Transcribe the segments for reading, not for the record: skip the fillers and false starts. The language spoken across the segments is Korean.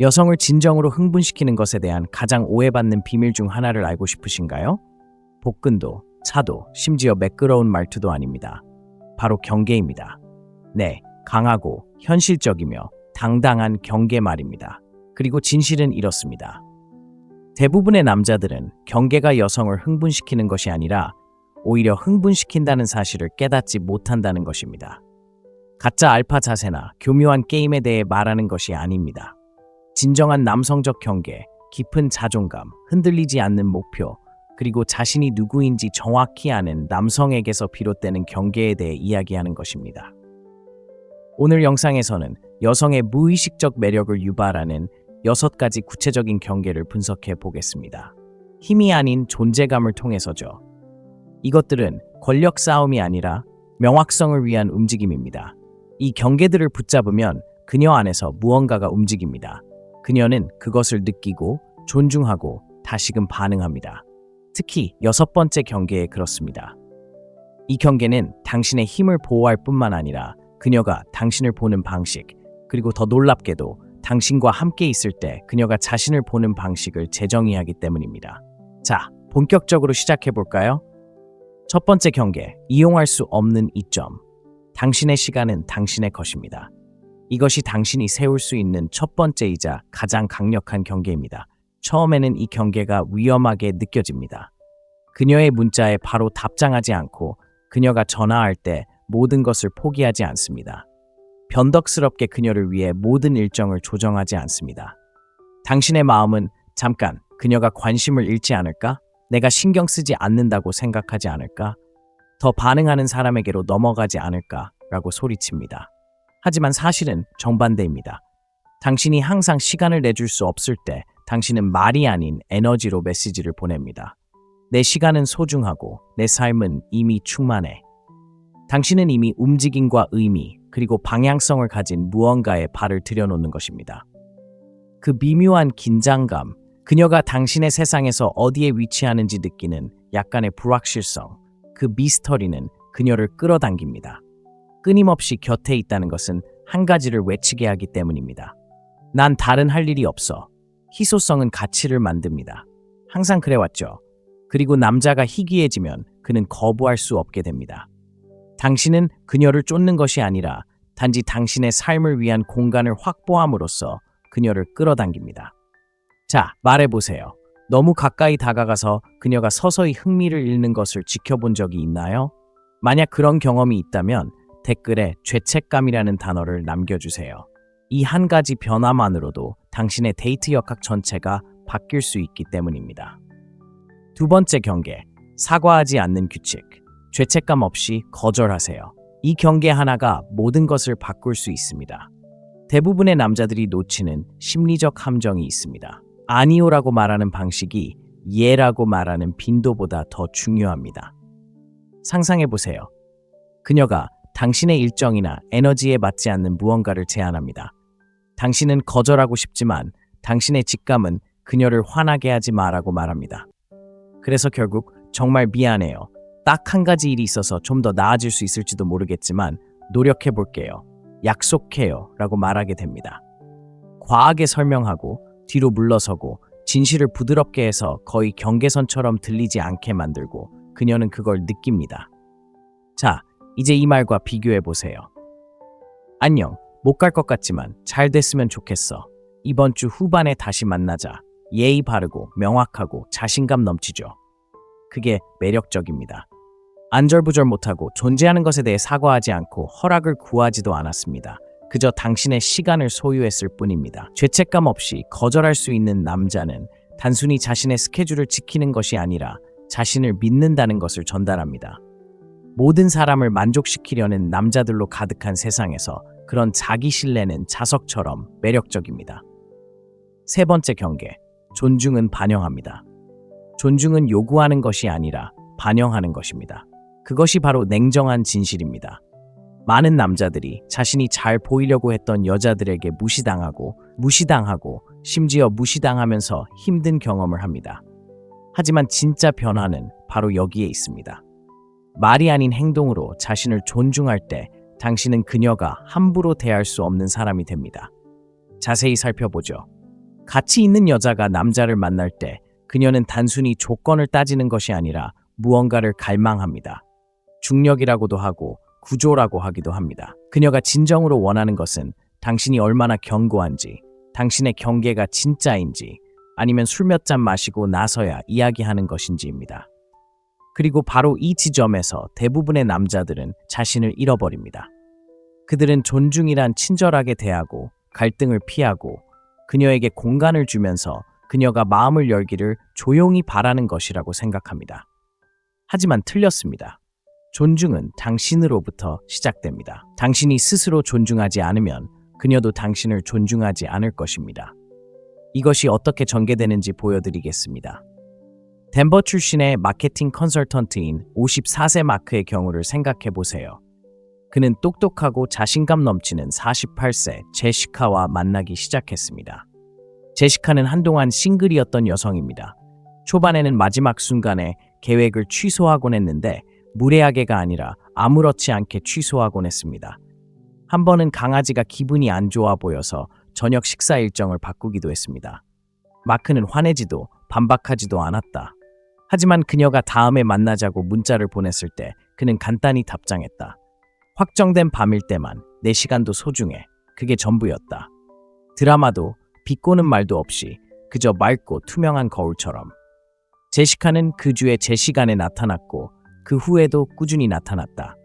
여성을 진정으로 흥분시키는 것에 대한 가장 오해받는 비밀 중 하나를 알고 싶으신가요? 복근도, 차도, 심지어 매끄러운 말투도 아닙니다. 바로 경계입니다. 네, 강하고 현실적이며 당당한 경계 말입니다. 그리고 진실은 이렇습니다. 대부분의 남자들은 경계가 여성을 흥분시키는 것이 아니라 오히려 흥분시킨다는 사실을 깨닫지 못한다는 것입니다. 가짜 알파 자세나 교묘한 게임에 대해 말하는 것이 아닙니다. 진정한 남성적 경계, 깊은 자존감, 흔들리지 않는 목표, 그리고 자신이 누구인지 정확히 아는 남성에게서 비롯되는 경계에 대해 이야기하는 것입니다. 오늘 영상에서는 여성의 무의식적 매력을 유발하는 6가지 구체적인 경계를 분석해 보겠습니다. 힘이 아닌 존재감을 통해서죠. 이것들은 권력 싸움이 아니라 명확성을 위한 움직임입니다. 이 경계들을 붙잡으면 그녀 안에서 무언가가 움직입니다. 그녀는 그것을 느끼고 존중하고 다시금 반응합니다. 특히 6번째 경계에 그렇습니다. 이 경계는 당신의 힘을 보호할 뿐만 아니라 그녀가 당신을 보는 방식, 그리고 더 놀랍게도 당신과 함께 있을 때 그녀가 자신을 보는 방식을 재정의하기 때문입니다. 자, 본격적으로 시작해볼까요? 첫 번째 경계, 이용할 수 없는 이점. 당신의 시간은 당신의 것입니다. 이것이 당신이 세울 수 있는 첫 번째이자 가장 강력한 경계입니다. 처음에는 이 경계가 위험하게 느껴집니다. 그녀의 문자에 바로 답장하지 않고 그녀가 전화할 때 모든 것을 포기하지 않습니다. 변덕스럽게 그녀를 위해 모든 일정을 조정하지 않습니다. 당신의 마음은 잠깐 그녀가 관심을 잃지 않을까? 내가 신경 쓰지 않는다고 생각하지 않을까? 더 반응하는 사람에게로 넘어가지 않을까? 라고 소리칩니다. 하지만 사실은 정반대입니다. 당신이 항상 시간을 내줄 수 없을 때 당신은 말이 아닌 에너지로 메시지를 보냅니다. 내 시간은 소중하고 내 삶은 이미 충만해. 당신은 이미 움직임과 의미, 그리고 방향성을 가진 무언가에 발을 들여놓는 것입니다. 그 미묘한 긴장감, 그녀가 당신의 세상에서 어디에 위치하는지 느끼는 약간의 불확실성, 그 미스터리는 그녀를 끌어당깁니다. 끊임없이 곁에 있다는 것은 한 가지를 외치게 하기 때문입니다. 난 다른 할 일이 없어. 희소성은 가치를 만듭니다. 항상 그래왔죠. 그리고 남자가 희귀해지면 그는 거부할 수 없게 됩니다. 당신은 그녀를 쫓는 것이 아니라 단지 당신의 삶을 위한 공간을 확보함으로써 그녀를 끌어당깁니다. 자, 말해보세요. 너무 가까이 다가가서 그녀가 서서히 흥미를 잃는 것을 지켜본 적이 있나요? 만약 그런 경험이 있다면 댓글에 죄책감이라는 단어를 남겨주세요. 이 한 가지 변화만으로도 당신의 데이트 역학 전체가 바뀔 수 있기 때문입니다. 두 번째 경계, 사과하지 않는 규칙. 죄책감 없이 거절하세요. 이 경계 하나가 모든 것을 바꿀 수 있습니다. 대부분의 남자들이 놓치는 심리적 함정이 있습니다. 아니오라고 말하는 방식이 예라고 말하는 빈도보다 더 중요합니다. 상상해보세요. 그녀가 당신의 일정이나 에너지에 맞지 않는 무언가를 제안합니다. 당신은 거절하고 싶지만 당신의 직감은 그녀를 화나게 하지 마라고 말합니다. 그래서 결국 정말 미안해요. 딱 한 가지 일이 있어서 좀 더 나아질 수 있을지도 모르겠지만 노력해볼게요. 약속해요. 라고 말하게 됩니다. 과하게 설명하고 뒤로 물러서고 진실을 부드럽게 해서 거의 경계선처럼 들리지 않게 만들고 그녀는 그걸 느낍니다. 자, 이제 이 말과 비교해보세요. 안녕, 못 갈 것 같지만 잘 됐으면 좋겠어. 이번 주 후반에 다시 만나자. 예의 바르고 명확하고 자신감 넘치죠. 그게 매력적입니다. 안절부절 못하고 존재하는 것에 대해 사과하지 않고 허락을 구하지도 않았습니다. 그저 당신의 시간을 소유했을 뿐입니다. 죄책감 없이 거절할 수 있는 남자는 단순히 자신의 스케줄을 지키는 것이 아니라 자신을 믿는다는 것을 전달합니다. 모든 사람을 만족시키려는 남자들로 가득한 세상에서 그런 자기 신뢰는 자석처럼 매력적입니다. 세 번째 경계, 존중은 반영합니다. 존중은 요구하는 것이 아니라 반영하는 것입니다. 그것이 바로 냉정한 진실입니다. 많은 남자들이 자신이 잘 보이려고 했던 여자들에게 무시당하고 심지어 무시당하면서 힘든 경험을 합니다. 하지만 진짜 변화는 바로 여기에 있습니다. 말이 아닌 행동으로 자신을 존중할 때 당신은 그녀가 함부로 대할 수 없는 사람이 됩니다. 자세히 살펴보죠. 가치 있는 여자가 남자를 만날 때 그녀는 단순히 조건을 따지는 것이 아니라 무언가를 갈망합니다. 중력이라고도 하고 구조라고 하기도 합니다. 그녀가 진정으로 원하는 것은 당신이 얼마나 견고한지, 당신의 경계가 진짜인지, 아니면 술 몇 잔 마시고 나서야 이야기하는 것인지입니다. 그리고 바로 이 지점에서 대부분의 남자들은 자신을 잃어버립니다. 그들은 존중이란 친절하게 대하고 갈등을 피하고 그녀에게 공간을 주면서 그녀가 마음을 열기를 조용히 바라는 것이라고 생각합니다. 하지만 틀렸습니다. 존중은 당신으로부터 시작됩니다. 당신이 스스로 존중하지 않으면 그녀도 당신을 존중하지 않을 것입니다. 이것이 어떻게 전개되는지 보여드리겠습니다. 덴버 출신의 마케팅 컨설턴트인 54세 마크의 경우를 생각해 보세요. 그는 똑똑하고 자신감 넘치는 48세 제시카와 만나기 시작했습니다. 제시카는 한동안 싱글이었던 여성입니다. 초반에는 마지막 순간에 계획을 취소하곤 했는데 무례하게가 아니라 아무렇지 않게 취소하곤 했습니다. 한 번은 강아지가 기분이 안 좋아 보여서 저녁 식사 일정을 바꾸기도 했습니다. 마크는 화내지도 반박하지도 않았다. 하지만 그녀가 다음에 만나자고 문자를 보냈을 때 그는 간단히 답장했다. 확정된 밤일 때만 내 시간도 소중해. 그게 전부였다. 드라마도 비꼬는 말도 없이 그저 맑고 투명한 거울처럼. 제시카는 그 주에 제 시간에 나타났고 그 후에도 꾸준히 나타났다.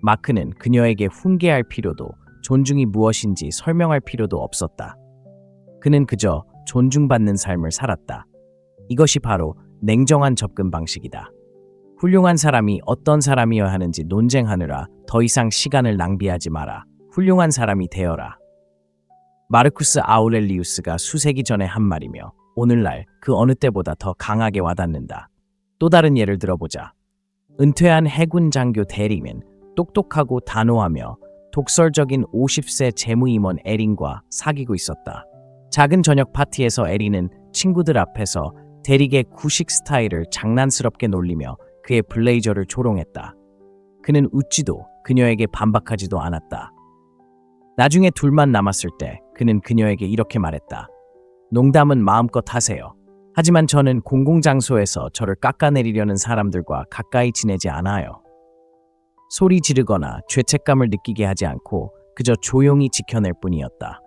마크는 그녀에게 훈계할 필요도 존중이 무엇인지 설명할 필요도 없었다. 그는 그저 존중받는 삶을 살았다. 이것이 바로 냉정한 접근 방식이다. 훌륭한 사람이 어떤 사람이어야 하는지 논쟁하느라 더 이상 시간을 낭비하지 마라. 훌륭한 사람이 되어라. 마르쿠스 아우렐리우스가 수세기 전에 한 말이며 오늘날 그 어느 때보다 더 강하게 와닿는다. 또 다른 예를 들어보자. 은퇴한 해군 장교 대리는 똑똑하고 단호하며 독설적인 50세 재무임원 에린과 사귀고 있었다. 작은 저녁 파티에서 에린은 친구들 앞에서 대리의 구식 스타일을 장난스럽게 놀리며 그의 블레이저를 조롱했다. 그는 웃지도 그녀에게 반박하지도 않았다. 나중에 둘만 남았을 때 그는 그녀에게 이렇게 말했다. 농담은 마음껏 하세요. 하지만 저는 공공장소에서 저를 깎아내리려는 사람들과 가까이 지내지 않아요. 소리 지르거나 죄책감을 느끼게 하지 않고 그저 조용히 지켜낼 뿐이었다.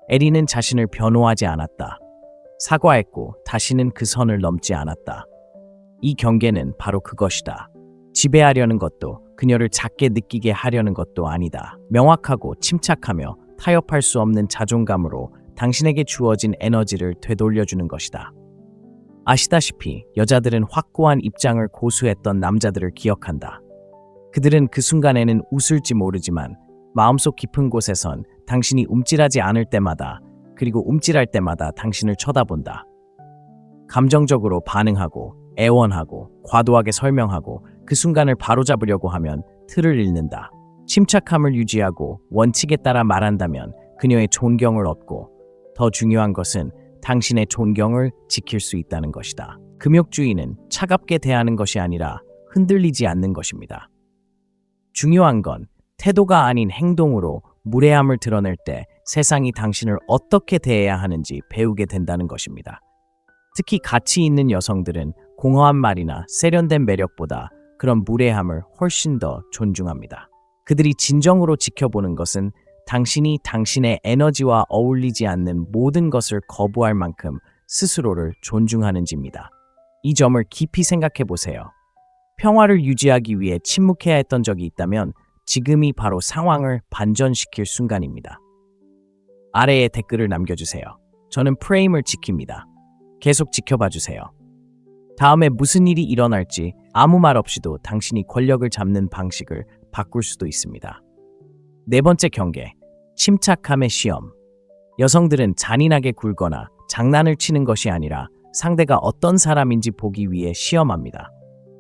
에린은 자신을 변호하지 않았다. 사과했고 다시는 그 선을 넘지 않았다. 이 경계는 바로 그것이다. 지배하려는 것도 그녀를 작게 느끼게 하려는 것도 아니다. 명확하고 침착하며 타협할 수 없는 자존감으로 당신에게 주어진 에너지를 되돌려주는 것이다. 아시다시피 여자들은 확고한 입장을 고수했던 남자들을 기억한다. 그들은 그 순간에는 웃을지 모르지만 마음속 깊은 곳에선 당신이 움찔하지 않을 때마다 그리고 움찔할 때마다 당신을 쳐다본다. 감정적으로 반응하고 애원하고 과도하게 설명하고 그 순간을 바로잡으려고 하면 틀을 잃는다. 침착함을 유지하고 원칙에 따라 말한다면 그녀의 존경을 얻고 더 중요한 것은 당신의 존경을 지킬 수 있다는 것이다. 금욕주의는 차갑게 대하는 것이 아니라 흔들리지 않는 것입니다. 중요한 건 태도가 아닌 행동으로 무례함을 드러낼 때 세상이 당신을 어떻게 대해야 하는지 배우게 된다는 것입니다. 특히 가치 있는 여성들은 공허한 말이나 세련된 매력보다 그런 무례함을 훨씬 더 존중합니다. 그들이 진정으로 지켜보는 것은 당신이 당신의 에너지와 어울리지 않는 모든 것을 거부할 만큼 스스로를 존중하는지입니다. 이 점을 깊이 생각해 보세요. 평화를 유지하기 위해 침묵해야 했던 적이 있다면 지금이 바로 상황을 반전시킬 순간입니다. 아래에 댓글을 남겨주세요. 저는 프레임을 지킵니다. 계속 지켜봐 주세요. 다음에 무슨 일이 일어날지 아무 말 없이도 당신이 권력을 잡는 방식을 바꿀 수도 있습니다. 네 번째 경계, 침착함의 시험. 여성들은 잔인하게 굴거나 장난을 치는 것이 아니라 상대가 어떤 사람인지 보기 위해 시험합니다.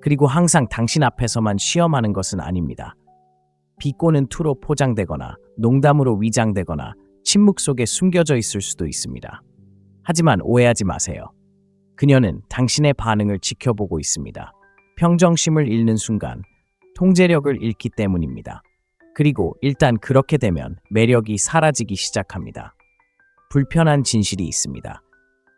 그리고 항상 당신 앞에서만 시험하는 것은 아닙니다. 비꼬는 투로 포장되거나 농담으로 위장되거나 침묵 속에 숨겨져 있을 수도 있습니다. 하지만 오해하지 마세요. 그녀는 당신의 반응을 지켜보고 있습니다. 평정심을 잃는 순간 통제력을 잃기 때문입니다. 그리고 일단 그렇게 되면 매력이 사라지기 시작합니다. 불편한 진실이 있습니다.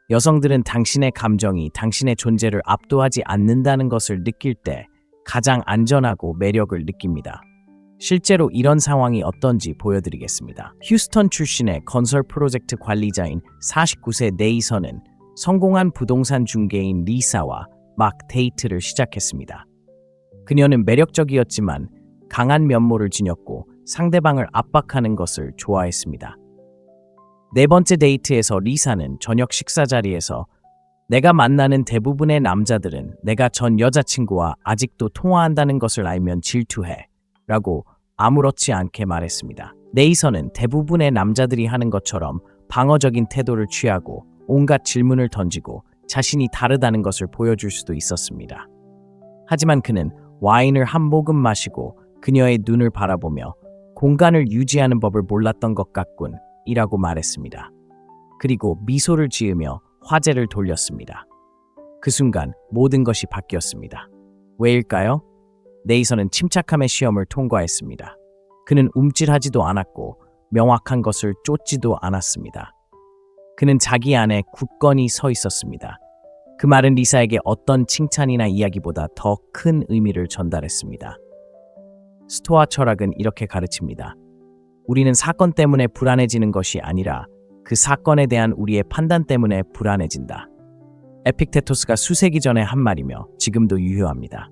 여성들은 당신의 감정이 당신의 존재를 압도하지 않는다는 것을 느낄 때 가장 안전하고 매력을 느낍니다. 실제로 이런 상황이 어떤지 보여드리겠습니다. 휴스턴 출신의 건설 프로젝트 관리자인 49세 네이선은 성공한 부동산 중개인 리사와 막 데이트를 시작했습니다. 그녀는 매력적이었지만 강한 면모를 지녔고 상대방을 압박하는 것을 좋아했습니다. 네 번째 데이트에서 리사는 저녁 식사 자리에서 내가 만나는 대부분의 남자들은 내가 전 여자친구와 아직도 통화한다는 것을 알면 질투해 라고 아무렇지 않게 말했습니다. 네이선은 대부분의 남자들이 하는 것처럼 방어적인 태도를 취하고 온갖 질문을 던지고 자신이 다르다는 것을 보여줄 수도 있었습니다. 하지만 그는 와인을 한 모금 마시고 그녀의 눈을 바라보며 공간을 유지하는 법을 몰랐던 것 같군 이라고 말했습니다. 그리고 미소를 지으며 화제를 돌렸습니다. 그 순간 모든 것이 바뀌었습니다. 왜일까요? 네이선은 침착함의 시험을 통과했습니다. 그는 움찔하지도 않았고 명확한 것을 쫓지도 않았습니다. 그는 자기 안에 굳건히 서 있었습니다. 그 말은 리사에게 어떤 칭찬이나 이야기보다 더 큰 의미를 전달했습니다. 스토아 철학은 이렇게 가르칩니다. 우리는 사건 때문에 불안해지는 것이 아니라 그 사건에 대한 우리의 판단 때문에 불안해진다. 에픽테토스가 수세기 전에 한 말이며 지금도 유효합니다.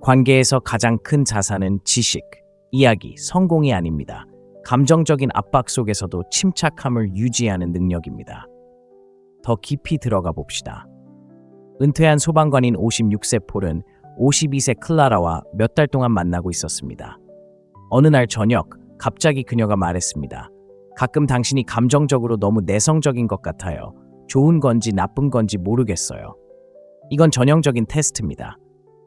관계에서 가장 큰 자산은 지식, 이야기, 성공이 아닙니다. 감정적인 압박 속에서도 침착함을 유지하는 능력입니다. 더 깊이 들어가 봅시다. 은퇴한 소방관인 56세 폴은 52세 클라라와 몇 달 동안 만나고 있었습니다. 어느 날 저녁, 갑자기 그녀가 말했습니다. 가끔 당신이 감정적으로 너무 내성적인 것 같아요. 좋은 건지 나쁜 건지 모르겠어요. 이건 전형적인 테스트입니다.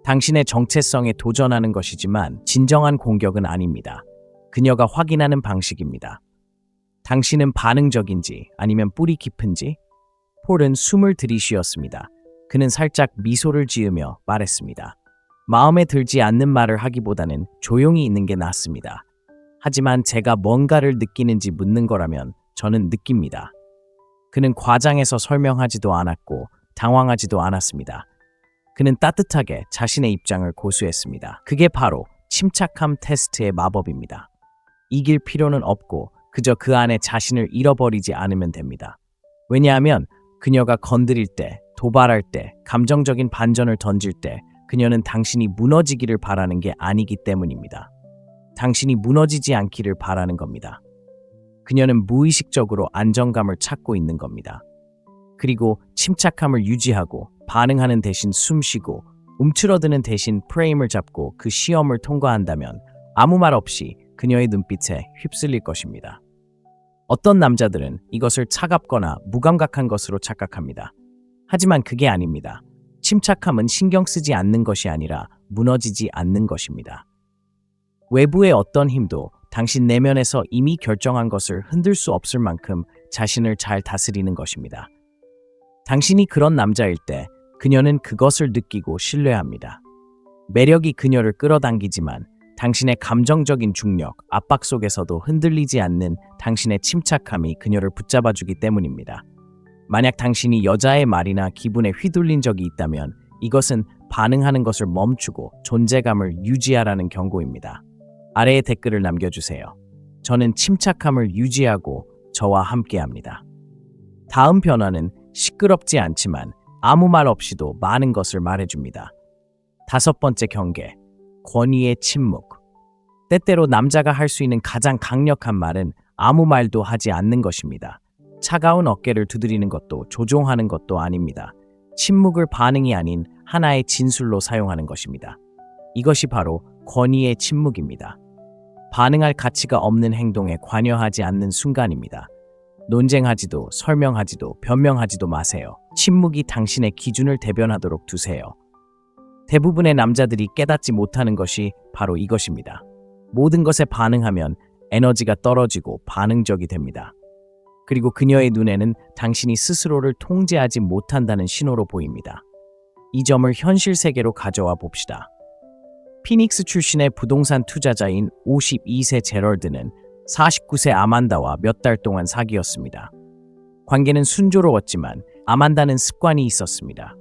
당신의 정체성에 도전하는 것이지만 진정한 공격은 아닙니다. 그녀가 확인하는 방식입니다. 당신은 반응적인지 아니면 뿌리 깊은지? 폴은 숨을 들이쉬었습니다. 그는 살짝 미소를 지으며 말했습니다. 마음에 들지 않는 말을 하기보다는 조용히 있는 게 낫습니다. 하지만 제가 뭔가를 느끼는지 묻는 거라면 저는 느낍니다. 그는 과장해서 설명하지도 않았고 당황하지도 않았습니다. 그는 따뜻하게 자신의 입장을 고수했습니다. 그게 바로 침착함 테스트의 마법입니다. 이길 필요는 없고 그저 그 안에 자신을 잃어버리지 않으면 됩니다. 왜냐하면 그녀가 건드릴 때, 도발할 때, 감정적인 반전을 던질 때 그녀는 당신이 무너지기를 바라는 게 아니기 때문입니다. 당신이 무너지지 않기를 바라는 겁니다. 그녀는 무의식적으로 안정감을 찾고 있는 겁니다. 그리고 침착함을 유지하고 반응하는 대신 숨쉬고 움츠러드는 대신 프레임을 잡고 그 시험을 통과한다면 아무 말 없이 그녀의 눈빛에 휩쓸릴 것입니다. 어떤 남자들은 이것을 차갑거나 무감각한 것으로 착각합니다. 하지만 그게 아닙니다. 침착함은 신경 쓰지 않는 것이 아니라 무너지지 않는 것입니다. 외부의 어떤 힘도 당신 내면에서 이미 결정한 것을 흔들 수 없을 만큼 자신을 잘 다스리는 것입니다. 당신이 그런 남자일 때 그녀는 그것을 느끼고 신뢰합니다. 매력이 그녀를 끌어당기지만 당신의 감정적인 중력, 압박 속에서도 흔들리지 않는 당신의 침착함이 그녀를 붙잡아주기 때문입니다. 만약 당신이 여자의 말이나 기분에 휘둘린 적이 있다면 이것은 반응하는 것을 멈추고 존재감을 유지하라는 경고입니다. 아래에 댓글을 남겨주세요. 저는 침착함을 유지하고 저와 함께합니다. 다음 변화는 시끄럽지 않지만 아무 말 없이도 많은 것을 말해줍니다. 5번째 경계, 권위의 침묵. 때때로 남자가 할 수 있는 가장 강력한 말은 아무 말도 하지 않는 것입니다. 차가운 어깨를 두드리는 것도 조종하는 것도 아닙니다. 침묵을 반응이 아닌 하나의 진술로 사용하는 것입니다. 이것이 바로 권위의 침묵입니다. 반응할 가치가 없는 행동에 관여하지 않는 순간입니다. 논쟁하지도 설명하지도 변명하지도 마세요. 침묵이 당신의 기준을 대변하도록 두세요. 대부분의 남자들이 깨닫지 못하는 것이 바로 이것입니다. 모든 것에 반응하면 에너지가 떨어지고 반응적이 됩니다. 그리고 그녀의 눈에는 당신이 스스로를 통제하지 못한다는 신호로 보입니다. 이 점을 현실 세계로 가져와 봅시다. 피닉스 출신의 부동산 투자자인 52세 제럴드는 49세 아만다와 몇 달 동안 사귀었습니다. 관계는 순조로웠지만 아만다는 습관이 있었습니다.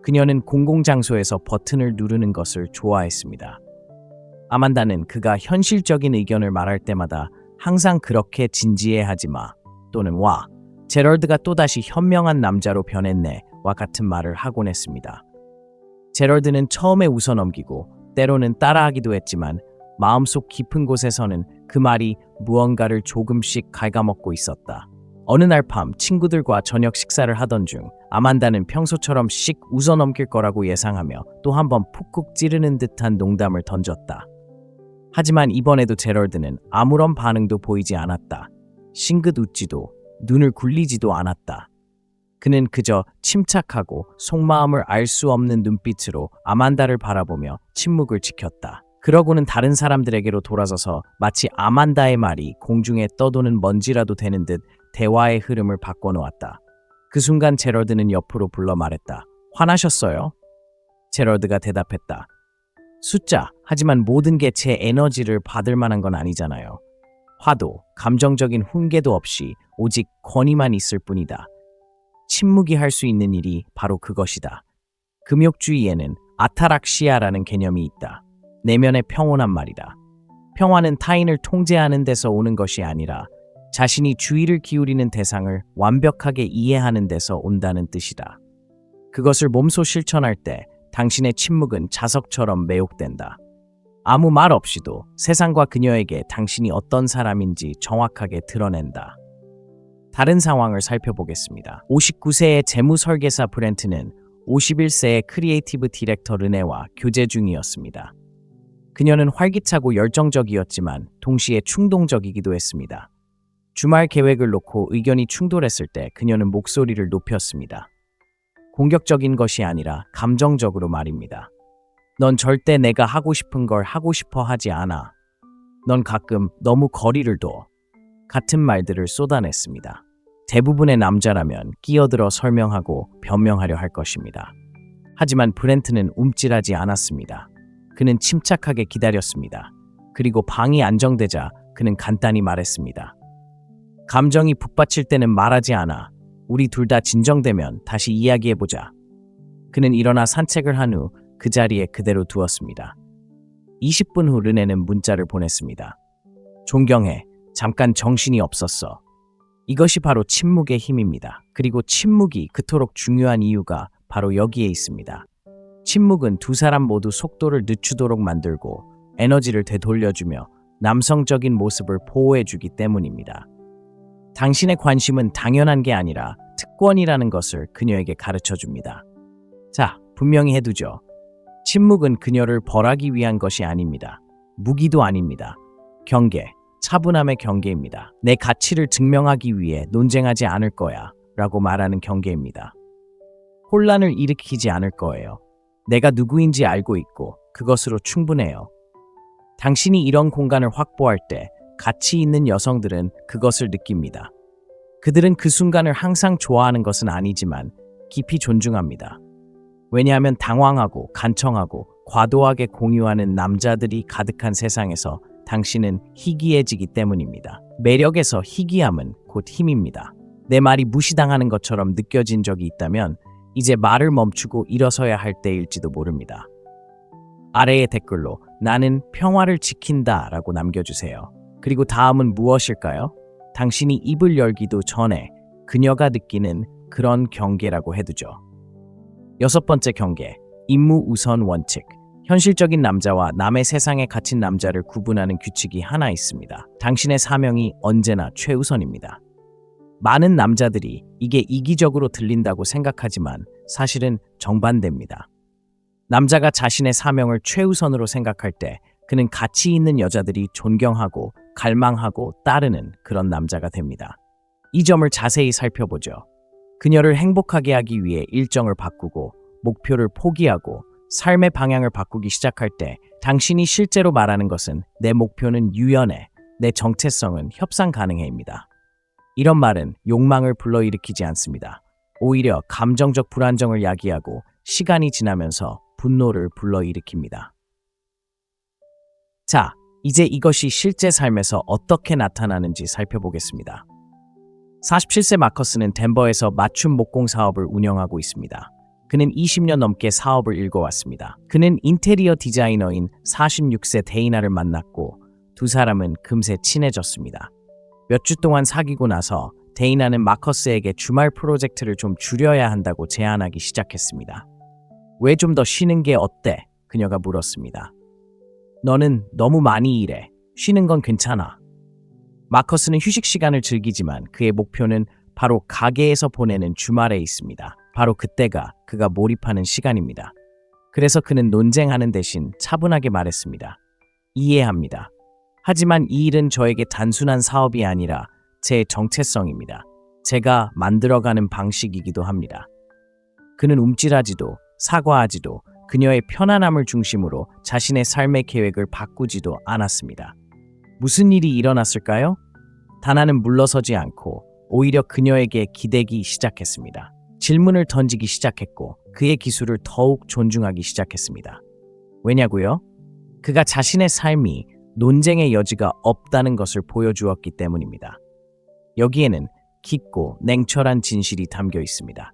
그녀는 공공장소에서 버튼을 누르는 것을 좋아했습니다. 아만다는 그가 현실적인 의견을 말할 때마다 항상 그렇게 진지해하지 마 또는 와, 제럴드가 또다시 현명한 남자로 변했네 와 같은 말을 하곤 했습니다. 제럴드는 처음에 웃어넘기고 때로는 따라하기도 했지만 마음속 깊은 곳에서는 그 말이 무언가를 조금씩 갉아먹고 있었다. 어느 날 밤 친구들과 저녁 식사를 하던 중 아만다는 평소처럼 씩 웃어넘길 거라고 예상하며 또 한 번 푹푹 찌르는 듯한 농담을 던졌다. 하지만 이번에도 제럴드는 아무런 반응도 보이지 않았다. 싱긋 웃지도 눈을 굴리지도 않았다. 그는 그저 침착하고 속마음을 알 수 없는 눈빛으로 아만다를 바라보며 침묵을 지켰다. 그러고는 다른 사람들에게로 돌아서서 마치 아만다의 말이 공중에 떠도는 먼지라도 되는 듯 대화의 흐름을 바꿔놓았다. 그 순간 제럴드는 옆으로 불러 말했다. 화나셨어요? 제럴드가 대답했다. 숫자, 하지만 모든 게 제 에너지를 받을 만한 건 아니잖아요. 화도, 감정적인 훈계도 없이 오직 권위만 있을 뿐이다. 침묵이 할 수 있는 일이 바로 그것이다. 금욕주의에는 아타락시아라는 개념이 있다. 내면의 평온한 말이다. 평화는 타인을 통제하는 데서 오는 것이 아니라 자신이 주의를 기울이는 대상을 완벽하게 이해하는 데서 온다는 뜻이다. 그것을 몸소 실천할 때 당신의 침묵은 자석처럼 매혹된다. 아무 말 없이도 세상과 그녀에게 당신이 어떤 사람인지 정확하게 드러낸다. 다른 상황을 살펴보겠습니다. 59세의 재무설계사 브렌트는 51세의 크리에이티브 디렉터 르네와 교제 중이었습니다. 그녀는 활기차고 열정적이었지만 동시에 충동적이기도 했습니다. 주말 계획을 놓고 의견이 충돌했을 때 그녀는 목소리를 높였습니다. 공격적인 것이 아니라 감정적으로 말입니다. 넌 절대 내가 하고 싶은 걸 하고 싶어 하지 않아. 넌 가끔 너무 거리를 둬. 같은 말들을 쏟아냈습니다. 대부분의 남자라면 끼어들어 설명하고 변명하려 할 것입니다. 하지만 브렌트는 움찔하지 않았습니다. 그는 침착하게 기다렸습니다. 그리고 방이 안정되자 그는 간단히 말했습니다. 감정이 북받칠 때는 말하지 않아. 우리 둘 다 진정되면 다시 이야기해보자. 그는 일어나 산책을 한 후 그 자리에 그대로 두었습니다. 20분 후 르네는 문자를 보냈습니다. 존경해. 잠깐 정신이 없었어. 이것이 바로 침묵의 힘입니다. 그리고 침묵이 그토록 중요한 이유가 바로 여기에 있습니다. 침묵은 두 사람 모두 속도를 늦추도록 만들고 에너지를 되돌려주며 남성적인 모습을 보호해주기 때문입니다. 당신의 관심은 당연한 게 아니라 특권이라는 것을 그녀에게 가르쳐줍니다. 자, 분명히 해두죠. 침묵은 그녀를 벌하기 위한 것이 아닙니다. 무기도 아닙니다. 경계, 차분함의 경계입니다. 내 가치를 증명하기 위해 논쟁하지 않을 거야 라고 말하는 경계입니다. 혼란을 일으키지 않을 거예요. 내가 누구인지 알고 있고 그것으로 충분해요. 당신이 이런 공간을 확보할 때 가치 있는 여성들은 그것을 느낍니다. 그들은 그 순간을 항상 좋아하는 것은 아니지만 깊이 존중합니다. 왜냐하면 당황하고 간청하고 과도하게 공유하는 남자들이 가득한 세상에서 당신은 희귀해지기 때문입니다. 매력에서 희귀함은 곧 힘입니다. 내 말이 무시당하는 것처럼 느껴진 적이 있다면 이제 말을 멈추고 일어서야 할 때일지도 모릅니다. 아래의 댓글로 나는 평화를 지킨다 라고 남겨주세요. 그리고 다음은 무엇일까요? 당신이 입을 열기도 전에 그녀가 느끼는 그런 경계라고 해두죠. 6번째 경계, 임무 우선 원칙. 현실적인 남자와 남의 세상에 갇힌 남자를 구분하는 규칙이 하나 있습니다. 당신의 사명이 언제나 최우선입니다. 많은 남자들이 이게 이기적으로 들린다고 생각하지만 사실은 정반대입니다. 남자가 자신의 사명을 최우선으로 생각할 때 그는 가치 있는 여자들이 존경하고 갈망하고 따르는 그런 남자가 됩니다. 이 점을 자세히 살펴보죠. 그녀를 행복하게 하기 위해 일정을 바꾸고 목표를 포기하고 삶의 방향을 바꾸기 시작할 때 당신이 실제로 말하는 것은 내 목표는 유연해, 내 정체성은 협상 가능해입니다. 이런 말은 욕망을 불러일으키지 않습니다. 오히려 감정적 불안정을 야기하고 시간이 지나면서 분노를 불러일으킵니다. 자, 이제 이것이 실제 삶에서 어떻게 나타나는지 살펴보겠습니다. 47세 마커스는 덴버에서 맞춤 목공 사업을 운영하고 있습니다. 그는 20년 넘게 사업을 일궈왔습니다. 그는 인테리어 디자이너인 46세 데이나를 만났고 두 사람은 금세 친해졌습니다. 몇 주 동안 사귀고 나서 데이나는 마커스에게 주말 프로젝트를 좀 줄여야 한다고 제안하기 시작했습니다. 왜 좀 더 쉬는 게 어때? 그녀가 물었습니다. 너는 너무 많이 일해. 쉬는 건 괜찮아. 마커스는 휴식 시간을 즐기지만 그의 목표는 바로 가게에서 보내는 주말에 있습니다. 바로 그때가 그가 몰입하는 시간입니다. 그래서 그는 논쟁하는 대신 차분하게 말했습니다. 이해합니다. 하지만 이 일은 저에게 단순한 사업이 아니라 제 정체성입니다. 제가 만들어가는 방식이기도 합니다. 그는 움찔하지도 사과하지도 그녀의 편안함을 중심으로 자신의 삶의 계획을 바꾸지도 않았습니다. 무슨 일이 일어났을까요? 다나는 물러서지 않고 오히려 그녀에게 기대기 시작했습니다. 질문을 던지기 시작했고 그의 기술을 더욱 존중하기 시작했습니다. 왜냐고요? 그가 자신의 삶이 논쟁의 여지가 없다는 것을 보여주었기 때문입니다. 여기에는 깊고 냉철한 진실이 담겨 있습니다.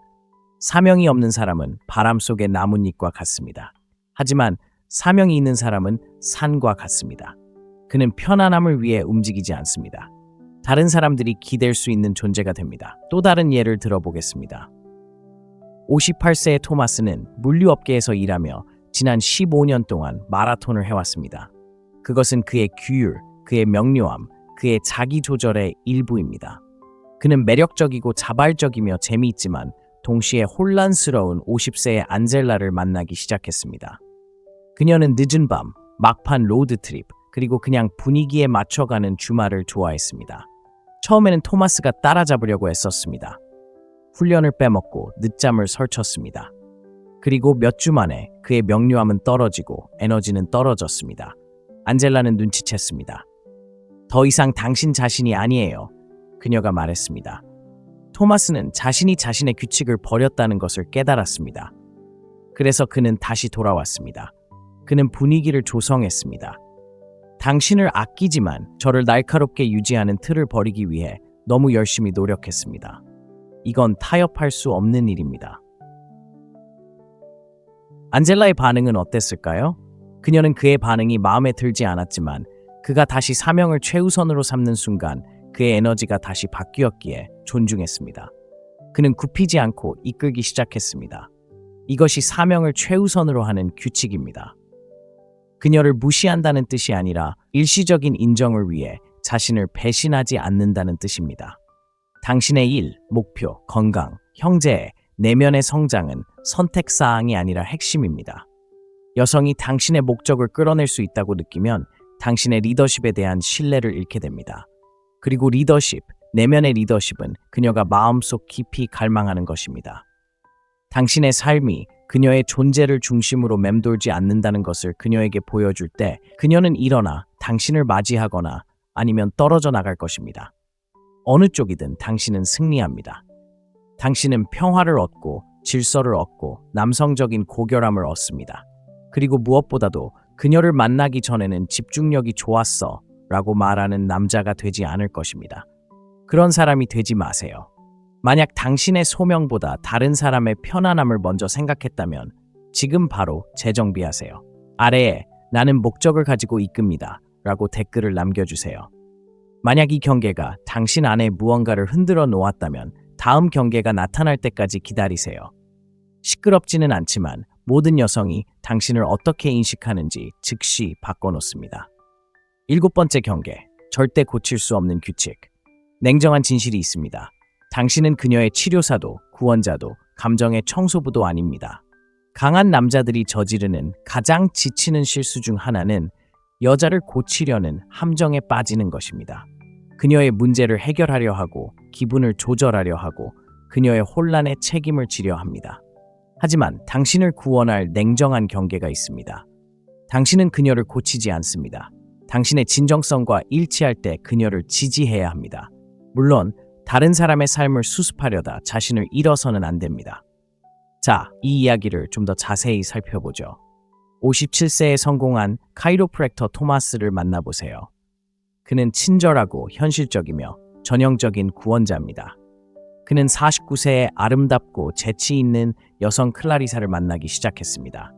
사명이 없는 사람은 바람 속의 나뭇잎과 같습니다. 하지만 사명이 있는 사람은 산과 같습니다. 그는 편안함을 위해 움직이지 않습니다. 다른 사람들이 기댈 수 있는 존재가 됩니다. 또 다른 예를 들어보겠습니다. 58세의 토마스는 물류업계에서 일하며 지난 15년 동안 마라톤을 해왔습니다. 그것은 그의 규율, 그의 명료함, 그의 자기조절의 일부입니다. 그는 매력적이고 자발적이며 재미있지만 동시에 혼란스러운 50세의 안젤라를 만나기 시작했습니다. 그녀는 늦은 밤, 막판 로드트립, 그리고 그냥 분위기에 맞춰가는 주말을 좋아했습니다. 처음에는 토마스가 따라잡으려고 애썼습니다. 훈련을 빼먹고 늦잠을 설쳤습니다. 그리고 몇 주 만에 그의 명료함은 떨어지고 에너지는 떨어졌습니다. 안젤라는 눈치챘습니다. 더 이상 당신 자신이 아니에요. 그녀가 말했습니다. 토마스는 자신이 자신의 규칙을 버렸다는 것을 깨달았습니다. 그래서 그는 다시 돌아왔습니다. 그는 분위기를 조성했습니다. 당신을 아끼지만 저를 날카롭게 유지하는 틀을 버리기 위해 너무 열심히 노력했습니다. 이건 타협할 수 없는 일입니다. 안젤라의 반응은 어땠을까요? 그녀는 그의 반응이 마음에 들지 않았지만 그가 다시 사명을 최우선으로 삼는 순간 그의 에너지가 다시 바뀌었기에 존중했습니다. 그는 굽히지 않고 이끌기 시작했습니다. 이것이 사명을 최우선으로 하는 규칙입니다. 그녀를 무시한다는 뜻이 아니라 일시적인 인정을 위해 자신을 배신하지 않는다는 뜻입니다. 당신의 일, 목표, 건강, 형제의 내면의 성장은 선택사항이 아니라 핵심입니다. 여성이 당신의 목적을 끌어낼 수 있다고 느끼면 당신의 리더십에 대한 신뢰를 잃게 됩니다. 그리고 리더십, 내면의 리더십은 그녀가 마음속 깊이 갈망하는 것입니다. 당신의 삶이 그녀의 존재를 중심으로 맴돌지 않는다는 것을 그녀에게 보여줄 때 그녀는 일어나 당신을 맞이하거나 아니면 떨어져 나갈 것입니다. 어느 쪽이든 당신은 승리합니다. 당신은 평화를 얻고 질서를 얻고 남성적인 고결함을 얻습니다. 그리고 무엇보다도 그녀를 만나기 전에는 집중력이 좋았어 라고 말하는 남자가 되지 않을 것입니다. 그런 사람이 되지 마세요. 만약 당신의 소명보다 다른 사람의 편안함을 먼저 생각했다면 지금 바로 재정비하세요. 아래에 나는 목적을 가지고 이끕니다 라고 댓글을 남겨주세요. 만약 이 경계가 당신 안에 무언가를 흔들어 놓았다면 다음 경계가 나타날 때까지 기다리세요. 시끄럽지는 않지만 모든 여성이 당신을 어떻게 인식하는지 즉시 바꿔놓습니다. 7번째 경계, 절대 고칠 수 없는 규칙. 냉정한 진실이 있습니다. 당신은 그녀의 치료사도 구원자도 감정의 청소부도 아닙니다. 강한 남자들이 저지르는 가장 지치는 실수 중 하나는 여자를 고치려는 함정에 빠지는 것입니다. 그녀의 문제를 해결하려 하고 기분을 조절하려 하고 그녀의 혼란에 책임을 지려 합니다. 하지만 당신을 구원할 냉정한 경계가 있습니다. 당신은 그녀를 고치지 않습니다. 당신의 진정성과 일치할 때 그녀를 지지해야 합니다. 물론 다른 사람의 삶을 수습하려다 자신을 잃어서는 안 됩니다. 자, 이 이야기를 좀 더 자세히 살펴보죠. 57세에 성공한 카이로프랙터 토마스를 만나보세요. 그는 친절하고 현실적이며 전형적인 구원자입니다. 그는 49세의 아름답고 재치 있는 여성 클라리사를 만나기 시작했습니다.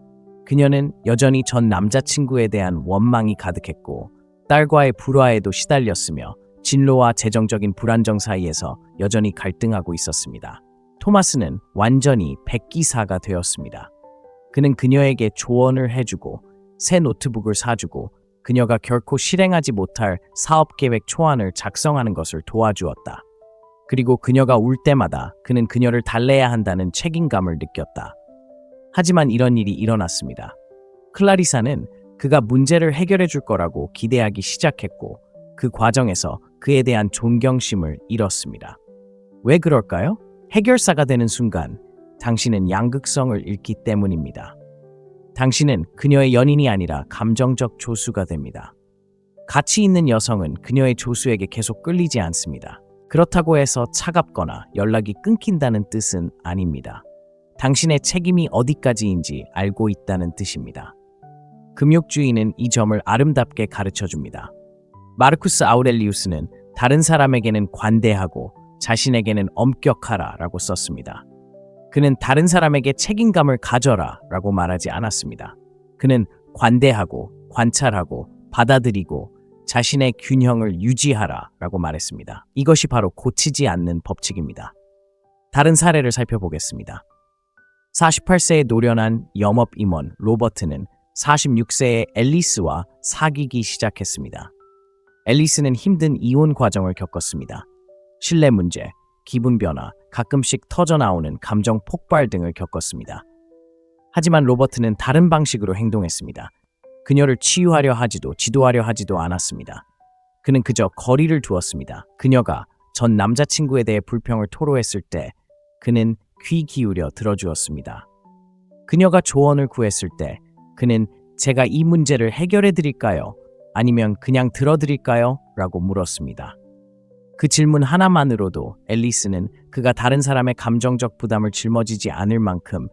그녀는 여전히 전 남자친구에 대한 원망이 가득했고 딸과의 불화에도 시달렸으며 진로와 재정적인 불안정 사이에서 여전히 갈등하고 있었습니다. 토마스는 완전히 백기사가 되었습니다. 그는 그녀에게 조언을 해주고 새 노트북을 사주고 그녀가 결코 실행하지 못할 사업계획 초안을 작성하는 것을 도와주었다. 그리고 그녀가 울 때마다 그는 그녀를 달래야 한다는 책임감을 느꼈다. 하지만 이런 일이 일어났습니다. 클라리사는 그가 문제를 해결해 줄 거라고 기대하기 시작했고 그 과정에서 그에 대한 존경심을 잃었습니다. 왜 그럴까요? 해결사가 되는 순간 당신은 양극성을 잃기 때문입니다. 당신은 그녀의 연인이 아니라 감정적 조수가 됩니다. 가치 있는 여성은 그녀의 조수에게 계속 끌리지 않습니다. 그렇다고 해서 차갑거나 연락이 끊긴다는 뜻은 아닙니다. 당신의 책임이 어디까지인지 알고 있다는 뜻입니다. 금욕주의는 이 점을 아름답게 가르쳐줍니다. 마르쿠스 아우렐리우스는 다른 사람에게는 관대하고 자신에게는 엄격하라 라고 썼습니다. 그는 다른 사람에게 책임감을 가져라 라고 말하지 않았습니다. 그는 관대하고 관찰하고 받아들이고 자신의 균형을 유지하라 라고 말했습니다. 이것이 바로 고치지 않는 법칙입니다. 다른 사례를 살펴보겠습니다. 48세의 노련한 영업임원 로버트는 46세의 앨리스와 사귀기 시작했습니다. 앨리스는 힘든 이혼 과정을 겪었습니다. 신뢰 문제, 기분 변화, 가끔씩 터져나오는 감정 폭발 등을 겪었습니다. 하지만 로버트는 다른 방식으로 행동했습니다. 그녀를 치유하려 하지도 지도하려 하지도 않았습니다. 그는 그저 거리를 두었습니다. 그녀가 전 남자친구에 대해 불평을 토로했을 때 그는 귀 기울여 들어주었습니다. 그녀가 조언을 구했을 때 그는 제가 이 문제를 해결해 드릴까요? 아니면 그냥 들어드릴까요? 라고 물었습니다. 그 질문 하나만으로도 앨리스는 그가 다른 사람의 감정적 부담을 짊어지지 않을 만큼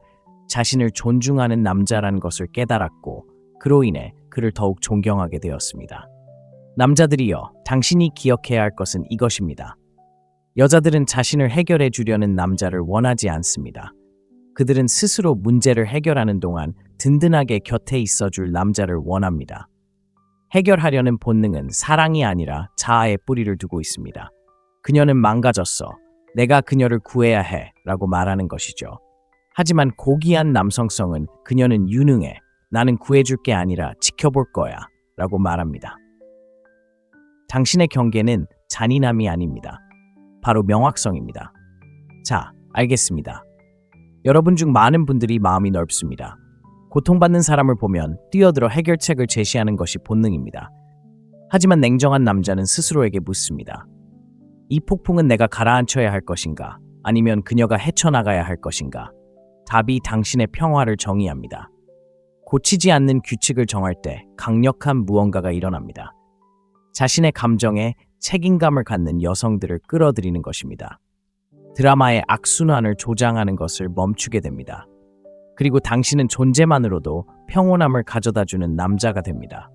자신을 존중하는 남자란 것을 깨달았고 그로 인해 그를 더욱 존경하게 되었습니다. 남자들이여, 당신이 기억해야 할 것은 이것입니다. 여자들은 자신을 해결해 주려는 남자를 원하지 않습니다. 그들은 스스로 문제를 해결하는 동안 든든하게 곁에 있어줄 남자를 원합니다. 해결하려는 본능은 사랑이 아니라 자아의 뿌리를 두고 있습니다. 그녀는 망가졌어. 내가 그녀를 구해야 해. 라고 말하는 것이죠. 하지만 고귀한 남성성은 그녀는 유능해. 나는 구해줄 게 아니라 지켜볼 거야. 라고 말합니다. 당신의 경계는 잔인함이 아닙니다. 바로 명확성입니다. 자, 알겠습니다. 여러분 중 많은 분들이 마음이 넓습니다. 고통받는 사람을 보면 뛰어들어 해결책을 제시하는 것이 본능입니다. 하지만 냉정한 남자는 스스로에게 묻습니다. 이 폭풍은 내가 가라앉혀야 할 것인가? 아니면 그녀가 헤쳐나가야 할 것인가? 답이 당신의 평화를 정의합니다. 고치지 않는 규칙을 정할 때 강력한 무언가가 일어납니다. 자신의 감정에 책임감을 갖는 여성들을 끌어들이는 것입니다. 드라마의 악순환을 조장하는 것을 멈추게 됩니다. 그리고 당신은 존재만으로도 평온함을 가져다주는 남자가 됩니다.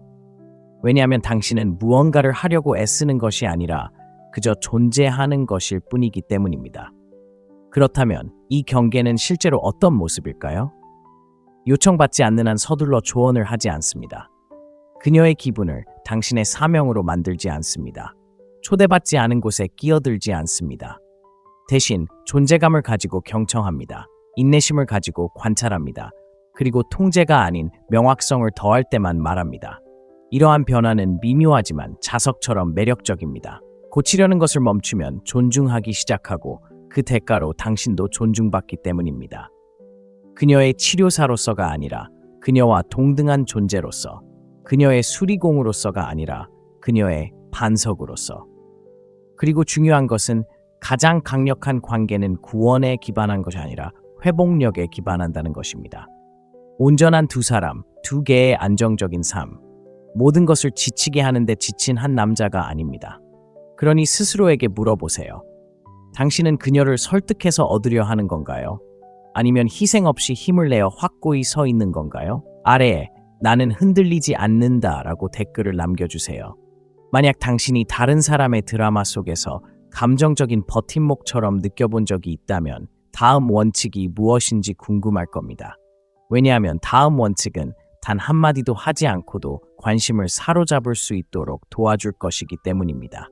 왜냐하면 당신은 무언가를 하려고 애쓰는 것이 아니라 그저 존재하는 것일 뿐이기 때문입니다. 그렇다면 이 경계는 실제로 어떤 모습일까요? 요청받지 않는 한 서둘러 조언을 하지 않습니다. 그녀의 기분을 당신의 사명으로 만들지 않습니다. 초대받지 않은 곳에 끼어들지 않습니다. 대신 존재감을 가지고 경청합니다. 인내심을 가지고 관찰합니다. 그리고 통제가 아닌 명확성을 더할 때만 말합니다. 이러한 변화는 미묘하지만 자석처럼 매력적입니다. 고치려는 것을 멈추면 존중하기 시작하고 그 대가로 당신도 존중받기 때문입니다. 그녀의 치료사로서가 아니라 그녀와 동등한 존재로서, 그녀의 수리공으로서가 아니라 그녀의 반석으로서. 그리고 중요한 것은 가장 강력한 관계는 구원에 기반한 것이 아니라 회복력에 기반한다는 것입니다. 온전한 두 사람, 두 개의 안정적인 삶, 모든 것을 지치게 하는데 지친 한 남자가 아닙니다. 그러니 스스로에게 물어보세요. 당신은 그녀를 설득해서 얻으려 하는 건가요? 아니면 희생 없이 힘을 내어 확고히 서 있는 건가요? 아래에 나는 흔들리지 않는다 라고 댓글을 남겨주세요. 만약 당신이 다른 사람의 드라마 속에서 감정적인 버팀목처럼 느껴본 적이 있다면 다음 원칙이 무엇인지 궁금할 겁니다. 왜냐하면 다음 원칙은 단 한마디도 하지 않고도 관심을 사로잡을 수 있도록 도와줄 것이기 때문입니다.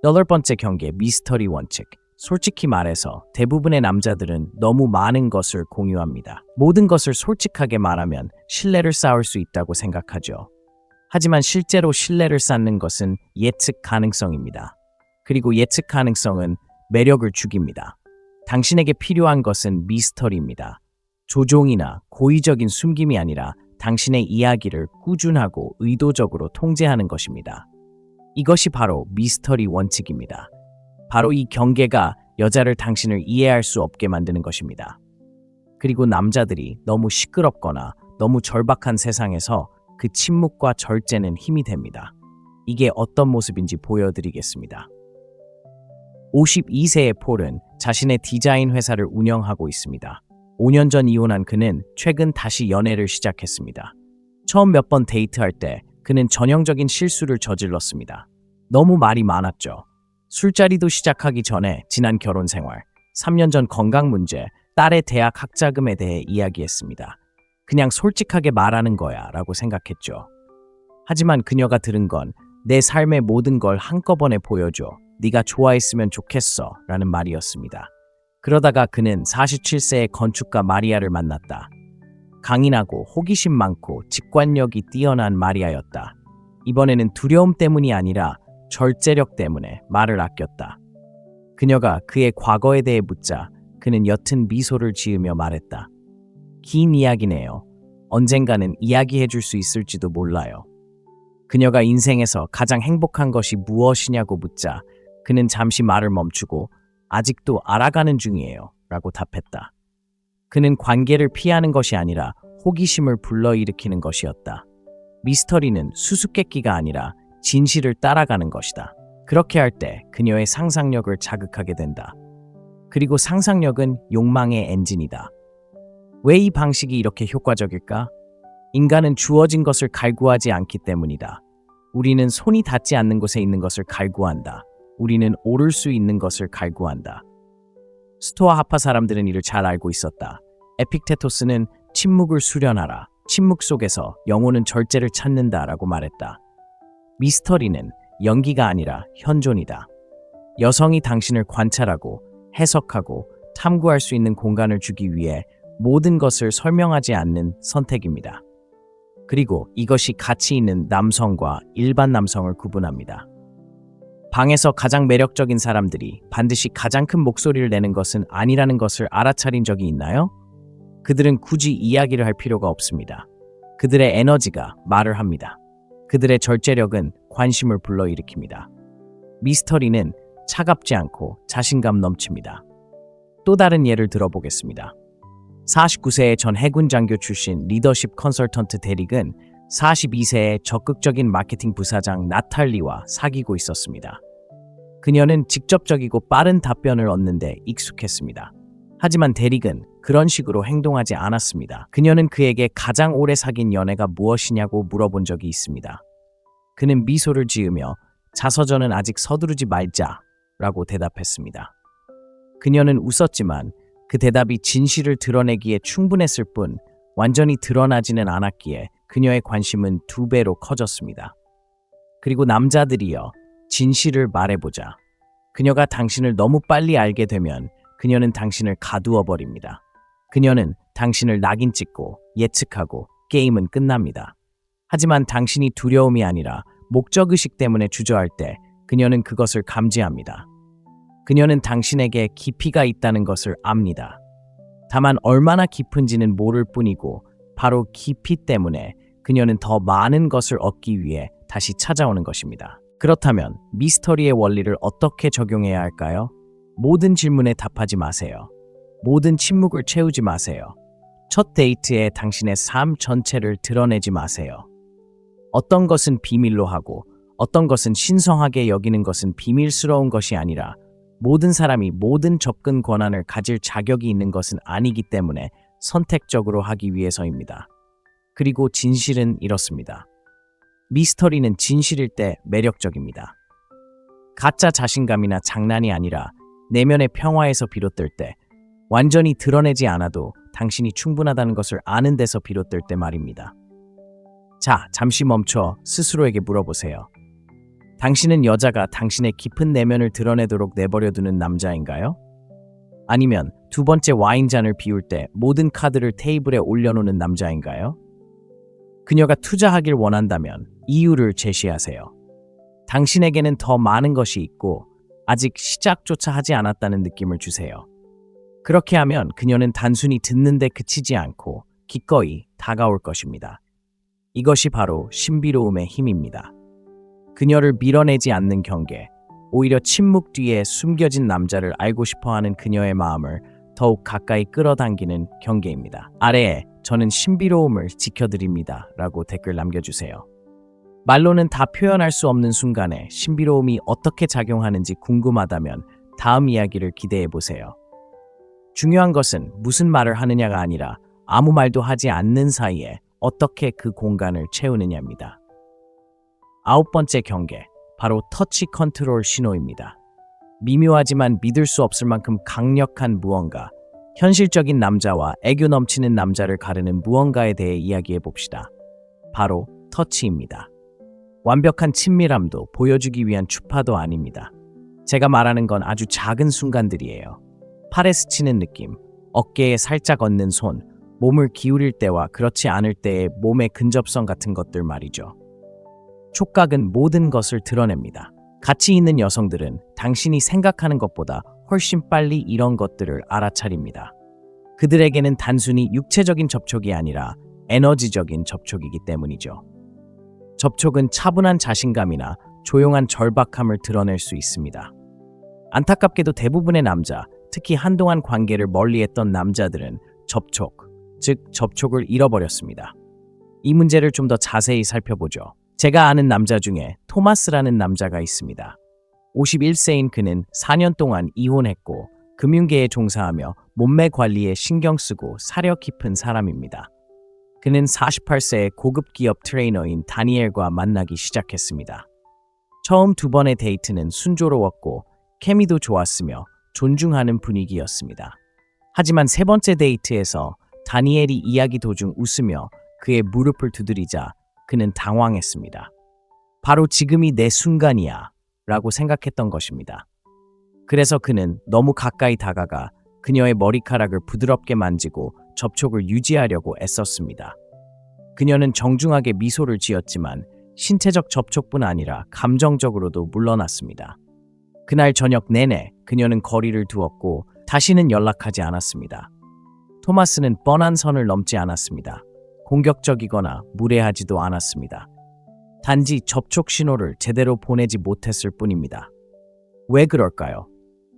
8번째 경계 미스터리 원칙. 솔직히 말해서 대부분의 남자들은 너무 많은 것을 공유합니다. 모든 것을 솔직하게 말하면 신뢰를 쌓을 수 있다고 생각하죠. 하지만 실제로 신뢰를 쌓는 것은 예측 가능성입니다. 그리고 예측 가능성은 매력을 죽입니다. 당신에게 필요한 것은 미스터리입니다. 조종이나 고의적인 숨김이 아니라 당신의 이야기를 꾸준하고 의도적으로 통제하는 것입니다. 이것이 바로 미스터리 원칙입니다. 바로 이 경계가 여자를 당신을 이해할 수 없게 만드는 것입니다. 그리고 남자들이 너무 시끄럽거나 너무 절박한 세상에서 그 침묵과 절제는 힘이 됩니다. 이게 어떤 모습인지 보여드리겠습니다. 52세의 폴은 자신의 디자인 회사를 운영하고 있습니다. 5년 전 이혼한 그는 최근 다시 연애를 시작했습니다. 처음 몇 번 데이트할 때 그는 전형적인 실수를 저질렀습니다. 너무 말이 많았죠. 술자리도 시작하기 전에 지난 결혼 생활, 3년 전 건강 문제, 딸의 대학 학자금에 대해 이야기했습니다. 그냥 솔직하게 말하는 거야 라고 생각했죠. 하지만 그녀가 들은 건 내 삶의 모든 걸 한꺼번에 보여줘. 네가 좋아했으면 좋겠어 라는 말이었습니다. 그러다가 그는 47세의 건축가 마리아를 만났다. 강인하고 호기심 많고 직관력이 뛰어난 마리아였다. 이번에는 두려움 때문이 아니라 절제력 때문에 말을 아꼈다. 그녀가 그의 과거에 대해 묻자 그는 옅은 미소를 지으며 말했다. 긴 이야기네요. 언젠가는 이야기해 줄 수 있을지도 몰라요. 그녀가 인생에서 가장 행복한 것이 무엇이냐고 묻자 그는 잠시 말을 멈추고 아직도 알아가는 중이에요 라고 답했다. 그는 관계를 피하는 것이 아니라 호기심을 불러일으키는 것이었다. 미스터리는 수수께끼가 아니라 진실을 따라가는 것이다. 그렇게 할 때 그녀의 상상력을 자극하게 된다. 그리고 상상력은 욕망의 엔진이다. 왜 이 방식이 이렇게 효과적일까? 인간은 주어진 것을 갈구하지 않기 때문이다. 우리는 손이 닿지 않는 곳에 있는 것을 갈구한다. 우리는 오를 수 있는 것을 갈구한다. 스토아 하파 사람들은 이를 잘 알고 있었다. 에픽테토스는 침묵을 수련하라. 침묵 속에서 영혼은 절제를 찾는다라고 말했다. 미스터리는 연기가 아니라 현존이다. 여성이 당신을 관찰하고 해석하고 탐구할 수 있는 공간을 주기 위해 모든 것을 설명하지 않는 선택입니다. 그리고 이것이 가치 있는 남성과 일반 남성을 구분합니다. 방에서 가장 매력적인 사람들이 반드시 가장 큰 목소리를 내는 것은 아니라는 것을 알아차린 적이 있나요? 그들은 굳이 이야기를 할 필요가 없습니다. 그들의 에너지가 말을 합니다. 그들의 절제력은 관심을 불러일으킵니다. 미스터리는 차갑지 않고 자신감 넘칩니다. 또 다른 예를 들어보겠습니다. 49세의 전 해군 장교 출신 리더십 컨설턴트 데릭은 42세의 적극적인 마케팅 부사장 나탈리와 사귀고 있었습니다. 그녀는 직접적이고 빠른 답변을 얻는데 익숙했습니다. 하지만 데릭은 그런 식으로 행동하지 않았습니다. 그녀는 그에게 가장 오래 사귄 연애가 무엇이냐고 물어본 적이 있습니다. 그는 미소를 지으며 자서전은 아직 서두르지 말자라고 대답했습니다. 그녀는 웃었지만 그 대답이 진실을 드러내기에 충분했을 뿐 완전히 드러나지는 않았기에 그녀의 관심은 2배로 커졌습니다. 그리고 남자들이여, 진실을 말해보자. 그녀가 당신을 너무 빨리 알게 되면 그녀는 당신을 가두어 버립니다. 그녀는 당신을 낙인 찍고 예측하고 게임은 끝납니다. 하지만 당신이 두려움이 아니라 목적의식 때문에 주저할 때 그녀는 그것을 감지합니다. 그녀는 당신에게 깊이가 있다는 것을 압니다. 다만 얼마나 깊은지는 모를 뿐이고 바로 깊이 때문에 그녀는 더 많은 것을 얻기 위해 다시 찾아오는 것입니다. 그렇다면 미스터리의 원리를 어떻게 적용해야 할까요? 모든 질문에 답하지 마세요. 모든 침묵을 채우지 마세요. 첫 데이트에 당신의 삶 전체를 드러내지 마세요. 어떤 것은 비밀로 하고 어떤 것은 신성하게 여기는 것은 비밀스러운 것이 아니라 모든 사람이 모든 접근 권한을 가질 자격이 있는 것은 아니기 때문에 선택적으로 하기 위해서입니다. 그리고 진실은 이렇습니다. 미스터리는 진실일 때 매력적입니다. 가짜 자신감이나 장난이 아니라 내면의 평화에서 비롯될 때, 완전히 드러내지 않아도 당신이 충분하다는 것을 아는 데서 비롯될 때 말입니다. 자, 잠시 멈춰 스스로에게 물어보세요. 당신은 여자가 당신의 깊은 내면을 드러내도록 내버려두는 남자인가요? 아니면 두 번째 와인잔을 비울 때 모든 카드를 테이블에 올려놓는 남자인가요? 그녀가 투자하길 원한다면 이유를 제시하세요. 당신에게는 더 많은 것이 있고 아직 시작조차 하지 않았다는 느낌을 주세요. 그렇게 하면 그녀는 단순히 듣는데 그치지 않고 기꺼이 다가올 것입니다. 이것이 바로 신비로움의 힘입니다. 그녀를 밀어내지 않는 경계, 오히려 침묵 뒤에 숨겨진 남자를 알고 싶어하는 그녀의 마음을 더욱 가까이 끌어당기는 경계입니다. 아래에 저는 신비로움을 지켜드립니다 라고 댓글 남겨주세요. 말로는 다 표현할 수 없는 순간에 신비로움이 어떻게 작용하는지 궁금하다면 다음 이야기를 기대해보세요. 중요한 것은 무슨 말을 하느냐가 아니라 아무 말도 하지 않는 사이에 어떻게 그 공간을 채우느냐입니다. 9번째 경계, 바로 터치 컨트롤 신호입니다. 미묘하지만 믿을 수 없을 만큼 강력한 무언가, 현실적인 남자와 애교 넘치는 남자를 가르는 무언가에 대해 이야기해 봅시다. 바로 터치입니다. 완벽한 친밀함도 보여주기 위한 추파도 아닙니다. 제가 말하는 건 아주 작은 순간들이에요. 팔에 스치는 느낌, 어깨에 살짝 얹는 손, 몸을 기울일 때와 그렇지 않을 때의 몸의 근접성 같은 것들 말이죠. 촉각은 모든 것을 드러냅니다. 가치 있는 여성들은 당신이 생각하는 것보다 훨씬 빨리 이런 것들을 알아차립니다. 그들에게는 단순히 육체적인 접촉이 아니라 에너지적인 접촉이기 때문이죠. 접촉은 차분한 자신감이나 조용한 절박함을 드러낼 수 있습니다. 안타깝게도 대부분의 남자, 특히 한동안 관계를 멀리했던 남자들은 접촉을 잃어버렸습니다. 이 문제를 좀 더 자세히 살펴보죠. 제가 아는 남자 중에 토마스라는 남자가 있습니다. 51세인 그는 4년 동안 이혼했고 금융계에 종사하며 몸매 관리에 신경 쓰고 사려 깊은 사람입니다. 그는 48세의 고급 기업 트레이너인 다니엘과 만나기 시작했습니다. 처음 두 번의 데이트는 순조로웠고 케미도 좋았으며 존중하는 분위기였습니다. 하지만 세 번째 데이트에서 다니엘이 이야기 도중 웃으며 그의 무릎을 두드리자 그는 당황했습니다. 바로 지금이 내 순간이야 라고 생각했던 것입니다. 그래서 그는 너무 가까이 다가가 그녀의 머리카락을 부드럽게 만지고 접촉을 유지하려고 애썼습니다. 그녀는 정중하게 미소를 지었지만 신체적 접촉뿐 아니라 감정적으로도 물러났습니다. 그날 저녁 내내 그녀는 거리를 두었고 다시는 연락하지 않았습니다. 토마스는 뻔한 선을 넘지 않았습니다. 공격적이거나 무례하지도 않았습니다. 단지 접촉 신호를 제대로 보내지 못했을 뿐입니다. 왜 그럴까요?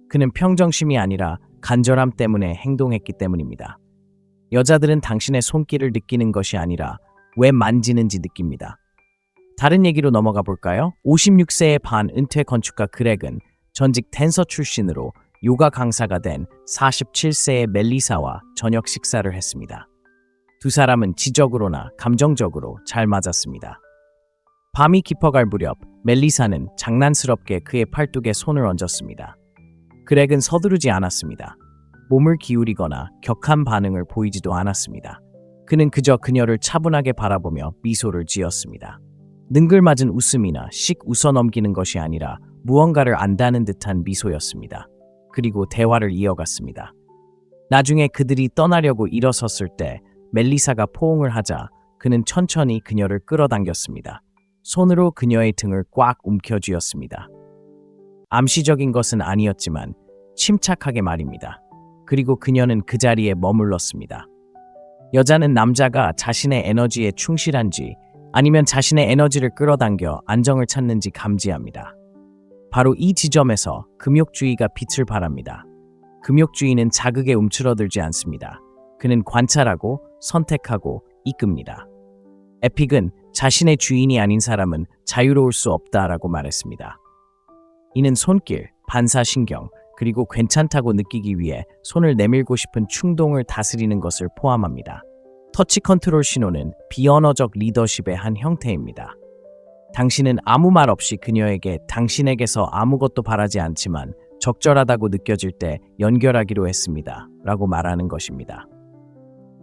그는 평정심이 아니라 간절함 때문에 행동했기 때문입니다. 여자들은 당신의 손길을 느끼는 것이 아니라 왜 만지는지 느낍니다. 다른 얘기로 넘어가 볼까요? 56세의 반은퇴 건축가 그렉은 전직 댄서 출신으로 요가 강사가 된 47세의 멜리사와 저녁 식사를 했습니다. 두 사람은 지적으로나 감정적으로 잘 맞았습니다. 밤이 깊어갈 무렵 멜리사는 장난스럽게 그의 팔뚝에 손을 얹었습니다. 그렉은 서두르지 않았습니다. 몸을 기울이거나 격한 반응을 보이지도 않았습니다. 그는 그저 그녀를 차분하게 바라보며 미소를 지었습니다. 능글맞은 웃음이나 씩 웃어넘기는 것이 아니라 무언가를 안다는 듯한 미소였습니다. 그리고 대화를 이어갔습니다. 나중에 그들이 떠나려고 일어섰을 때 멜리사가 포옹을 하자 그는 천천히 그녀를 끌어당겼습니다. 손으로 그녀의 등을 꽉 움켜쥐었습니다. 암시적인 것은 아니었지만 침착하게 말입니다. 그리고 그녀는 그 자리에 머물렀습니다. 여자는 남자가 자신의 에너지에 충실한지 아니면 자신의 에너지를 끌어당겨 안정을 찾는지 감지합니다. 바로 이 지점에서 금욕주의가 빛을 발합니다. 금욕주의는 자극에 움츠러들지 않습니다. 그는 관찰하고 선택하고 이끕니다. 에픽은 자신의 주인이 아닌 사람은 자유로울 수 없다라고 말했습니다. 이는 손길, 반사신경, 그리고 괜찮다고 느끼기 위해 손을 내밀고 싶은 충동을 다스리는 것을 포함합니다. 터치 컨트롤 신호는 비언어적 리더십의 한 형태입니다. 당신은 아무 말 없이 그녀에게 당신에게서 아무것도 바라지 않지만 적절하다고 느껴질 때 연결하기로 했습니다. 라고 말하는 것입니다.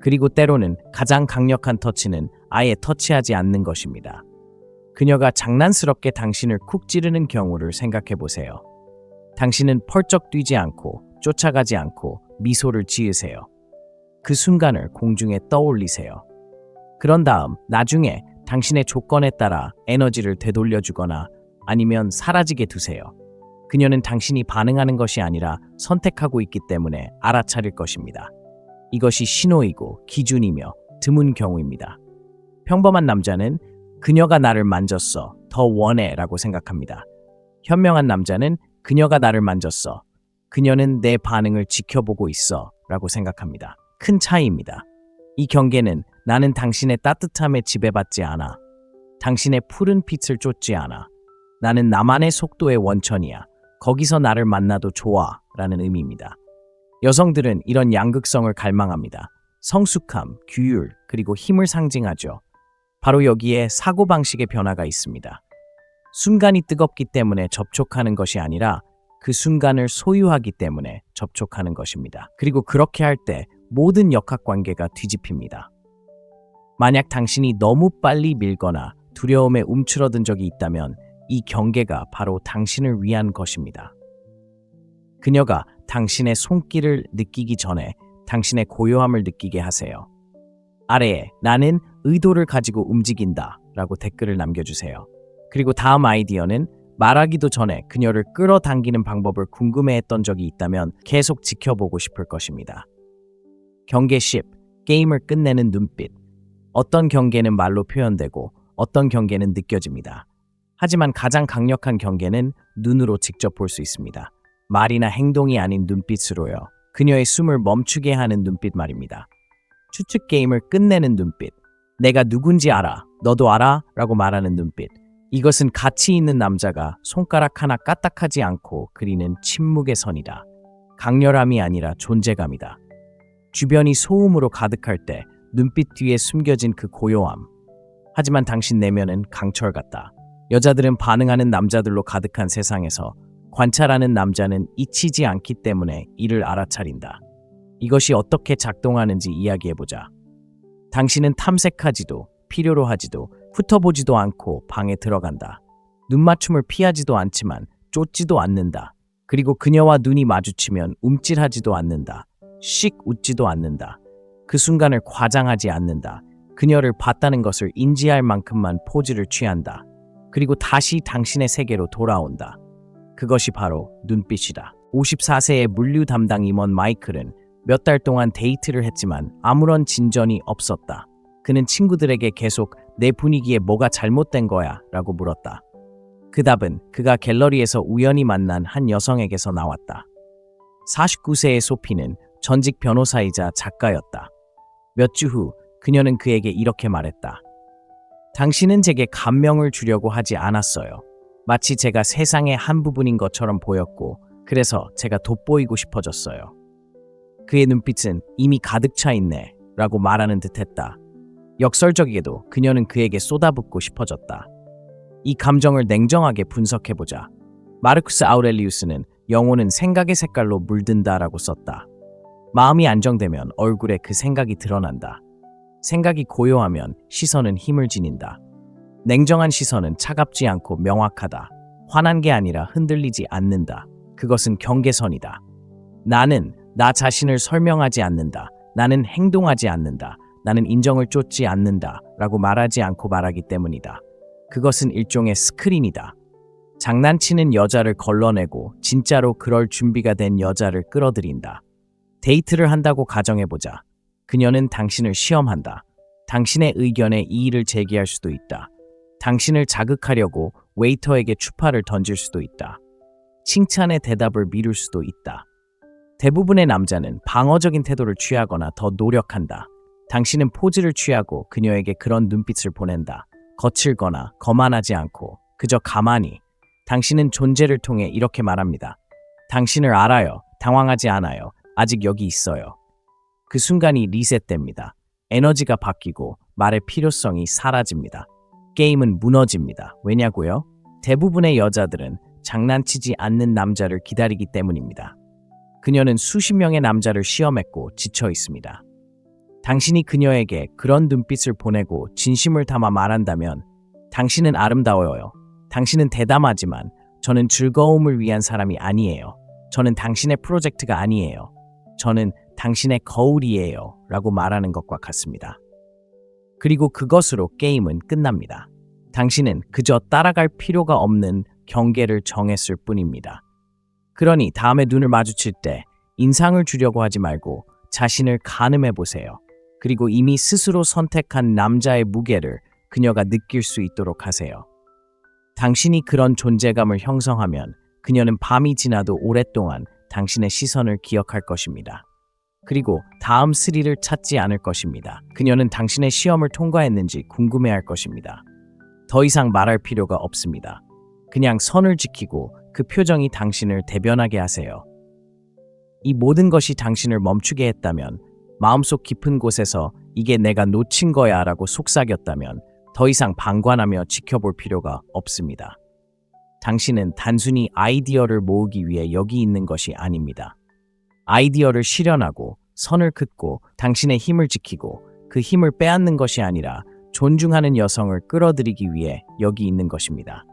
그리고 때로는 가장 강력한 터치는 아예 터치하지 않는 것입니다. 그녀가 장난스럽게 당신을 쿡 찌르는 경우를 생각해 보세요. 당신은 펄쩍 뛰지 않고 쫓아가지 않고 미소를 지으세요. 그 순간을 공중에 떠올리세요. 그런 다음 나중에 당신의 조건에 따라 에너지를 되돌려주거나 아니면 사라지게 두세요. 그녀는 당신이 반응하는 것이 아니라 선택하고 있기 때문에 알아차릴 것입니다. 이것이 신호이고 기준이며 드문 경우입니다. 평범한 남자는 그녀가 나를 만졌어, 더 원해 라고 생각합니다. 현명한 남자는 그녀가 나를 만졌어, 그녀는 내 반응을 지켜보고 있어 라고 생각합니다. 큰 차이입니다. 이 경계는 나는 당신의 따뜻함에 지배받지 않아. 당신의 푸른 빛을 쫓지 않아. 나는 나만의 속도의 원천이야. 거기서 나를 만나도 좋아 라는 의미입니다. 여성들은 이런 양극성을 갈망합니다. 성숙함, 규율, 그리고 힘을 상징하죠. 바로 여기에 사고방식의 변화가 있습니다. 순간이 뜨겁기 때문에 접촉하는 것이 아니라 그 순간을 소유하기 때문에 접촉하는 것입니다. 그리고 그렇게 할 때 모든 역학관계가 뒤집힙니다. 만약 당신이 너무 빨리 밀거나 두려움에 움츠러든 적이 있다면 이 경계가 바로 당신을 위한 것입니다. 그녀가 당신의 손길을 느끼기 전에 당신의 고요함을 느끼게 하세요. 아래에 나는 의도를 가지고 움직인다 라고 댓글을 남겨주세요. 그리고 다음 아이디어는 말하기도 전에 그녀를 끌어당기는 방법을 궁금해했던 적이 있다면 계속 지켜보고 싶을 것입니다. 경계 10. 게임을 끝내는 눈빛. 어떤 경계는 말로 표현되고 어떤 경계는 느껴집니다. 하지만 가장 강력한 경계는 눈으로 직접 볼 수 있습니다. 말이나 행동이 아닌 눈빛으로요. 그녀의 숨을 멈추게 하는 눈빛 말입니다. 추측 게임을 끝내는 눈빛. 내가 누군지 알아, 너도 알아? 라고 말하는 눈빛. 이것은 가치 있는 남자가 손가락 하나 까딱하지 않고 그리는 침묵의 선이다. 강렬함이 아니라 존재감이다. 주변이 소음으로 가득할 때 눈빛 뒤에 숨겨진 그 고요함. 하지만 당신 내면은 강철 같다. 여자들은 반응하는 남자들로 가득한 세상에서 관찰하는 남자는 잊히지 않기 때문에 이를 알아차린다. 이것이 어떻게 작동하는지 이야기해보자. 당신은 탐색하지도 필요로 하지도 훑어보지도 않고 방에 들어간다. 눈맞춤을 피하지도 않지만 쫓지도 않는다. 그리고 그녀와 눈이 마주치면 움찔하지도 않는다. 씩 웃지도 않는다. 그 순간을 과장하지 않는다. 그녀를 봤다는 것을 인지할 만큼만 포즈를 취한다. 그리고 다시 당신의 세계로 돌아온다. 그것이 바로 눈빛이다. 54세의 물류 담당 임원 마이클은 몇 달 동안 데이트를 했지만 아무런 진전이 없었다. 그는 친구들에게 계속 내 분위기에 뭐가 잘못된 거야 라고 물었다. 그 답은 그가 갤러리에서 우연히 만난 한 여성에게서 나왔다. 49세의 소피는 전직 변호사이자 작가였다. 몇 주 후 그녀는 그에게 이렇게 말했다. 당신은 제게 감명을 주려고 하지 않았어요. 마치 제가 세상의 한 부분인 것처럼 보였고 그래서 제가 돋보이고 싶어졌어요. 그의 눈빛은 이미 가득 차 있네 라고 말하는 듯했다. 역설적이게도 그녀는 그에게 쏟아붓고 싶어졌다. 이 감정을 냉정하게 분석해보자. 마르쿠스 아우렐리우스는 영혼은 생각의 색깔로 물든다라고 썼다. 마음이 안정되면 얼굴에 그 생각이 드러난다. 생각이 고요하면 시선은 힘을 지닌다. 냉정한 시선은 차갑지 않고 명확하다. 화난 게 아니라 흔들리지 않는다. 그것은 경계선이다. 나는 나 자신을 설명하지 않는다. 나는 행동하지 않는다. 나는 인정을 쫓지 않는다. 라고 말하지 않고 말하기 때문이다. 그것은 일종의 스크린이다. 장난치는 여자를 걸러내고 진짜로 그럴 준비가 된 여자를 끌어들인다. 데이트를 한다고 가정해보자. 그녀는 당신을 시험한다. 당신의 의견에 이의를 제기할 수도 있다. 당신을 자극하려고 웨이터에게 추파를 던질 수도 있다. 칭찬의 대답을 미룰 수도 있다. 대부분의 남자는 방어적인 태도를 취하거나 더 노력한다. 당신은 포즈를 취하고 그녀에게 그런 눈빛을 보낸다. 거칠거나 거만하지 않고 그저 가만히. 당신은 존재를 통해 이렇게 말합니다. 당신을 알아요. 당황하지 않아요. 아직 여기 있어요. 그 순간이 리셋됩니다. 에너지가 바뀌고 말의 필요성이 사라집니다. 게임은 무너집니다. 왜냐고요? 대부분의 여자들은 장난치지 않는 남자를 기다리기 때문입니다. 그녀는 수십 명의 남자를 시험했고 지쳐 있습니다. 당신이 그녀에게 그런 눈빛을 보내고 진심을 담아 말한다면 당신은 아름다워요. 당신은 대담하지만 저는 즐거움을 위한 사람이 아니에요. 저는 당신의 프로젝트가 아니에요. 저는 당신의 거울이에요. 라고 말하는 것과 같습니다. 그리고 그것으로 게임은 끝납니다. 당신은 그저 따라갈 필요가 없는 경계를 정했을 뿐입니다. 그러니 다음에 눈을 마주칠 때 인상을 주려고 하지 말고 자신을 가늠해 보세요. 그리고 이미 스스로 선택한 남자의 무게를 그녀가 느낄 수 있도록 하세요. 당신이 그런 존재감을 형성하면 그녀는 밤이 지나도 오랫동안 당신의 시선을 기억할 것입니다. 그리고 다음 스릴을 찾지 않을 것입니다. 그녀는 당신의 시험을 통과했는지 궁금해할 것입니다. 더 이상 말할 필요가 없습니다. 그냥 선을 지키고 그 표정이 당신을 대변하게 하세요. 이 모든 것이 당신을 멈추게 했다면, 마음속 깊은 곳에서 이게 내가 놓친 거야 라고 속삭였다면 더 이상 방관하며 지켜볼 필요가 없습니다. 당신은 단순히 아이디어를 모으기 위해 여기 있는 것이 아닙니다. 아이디어를 실현하고 선을 긋고 당신의 힘을 지키고 그 힘을 빼앗는 것이 아니라 존중하는 여성을 끌어들이기 위해 여기 있는 것입니다.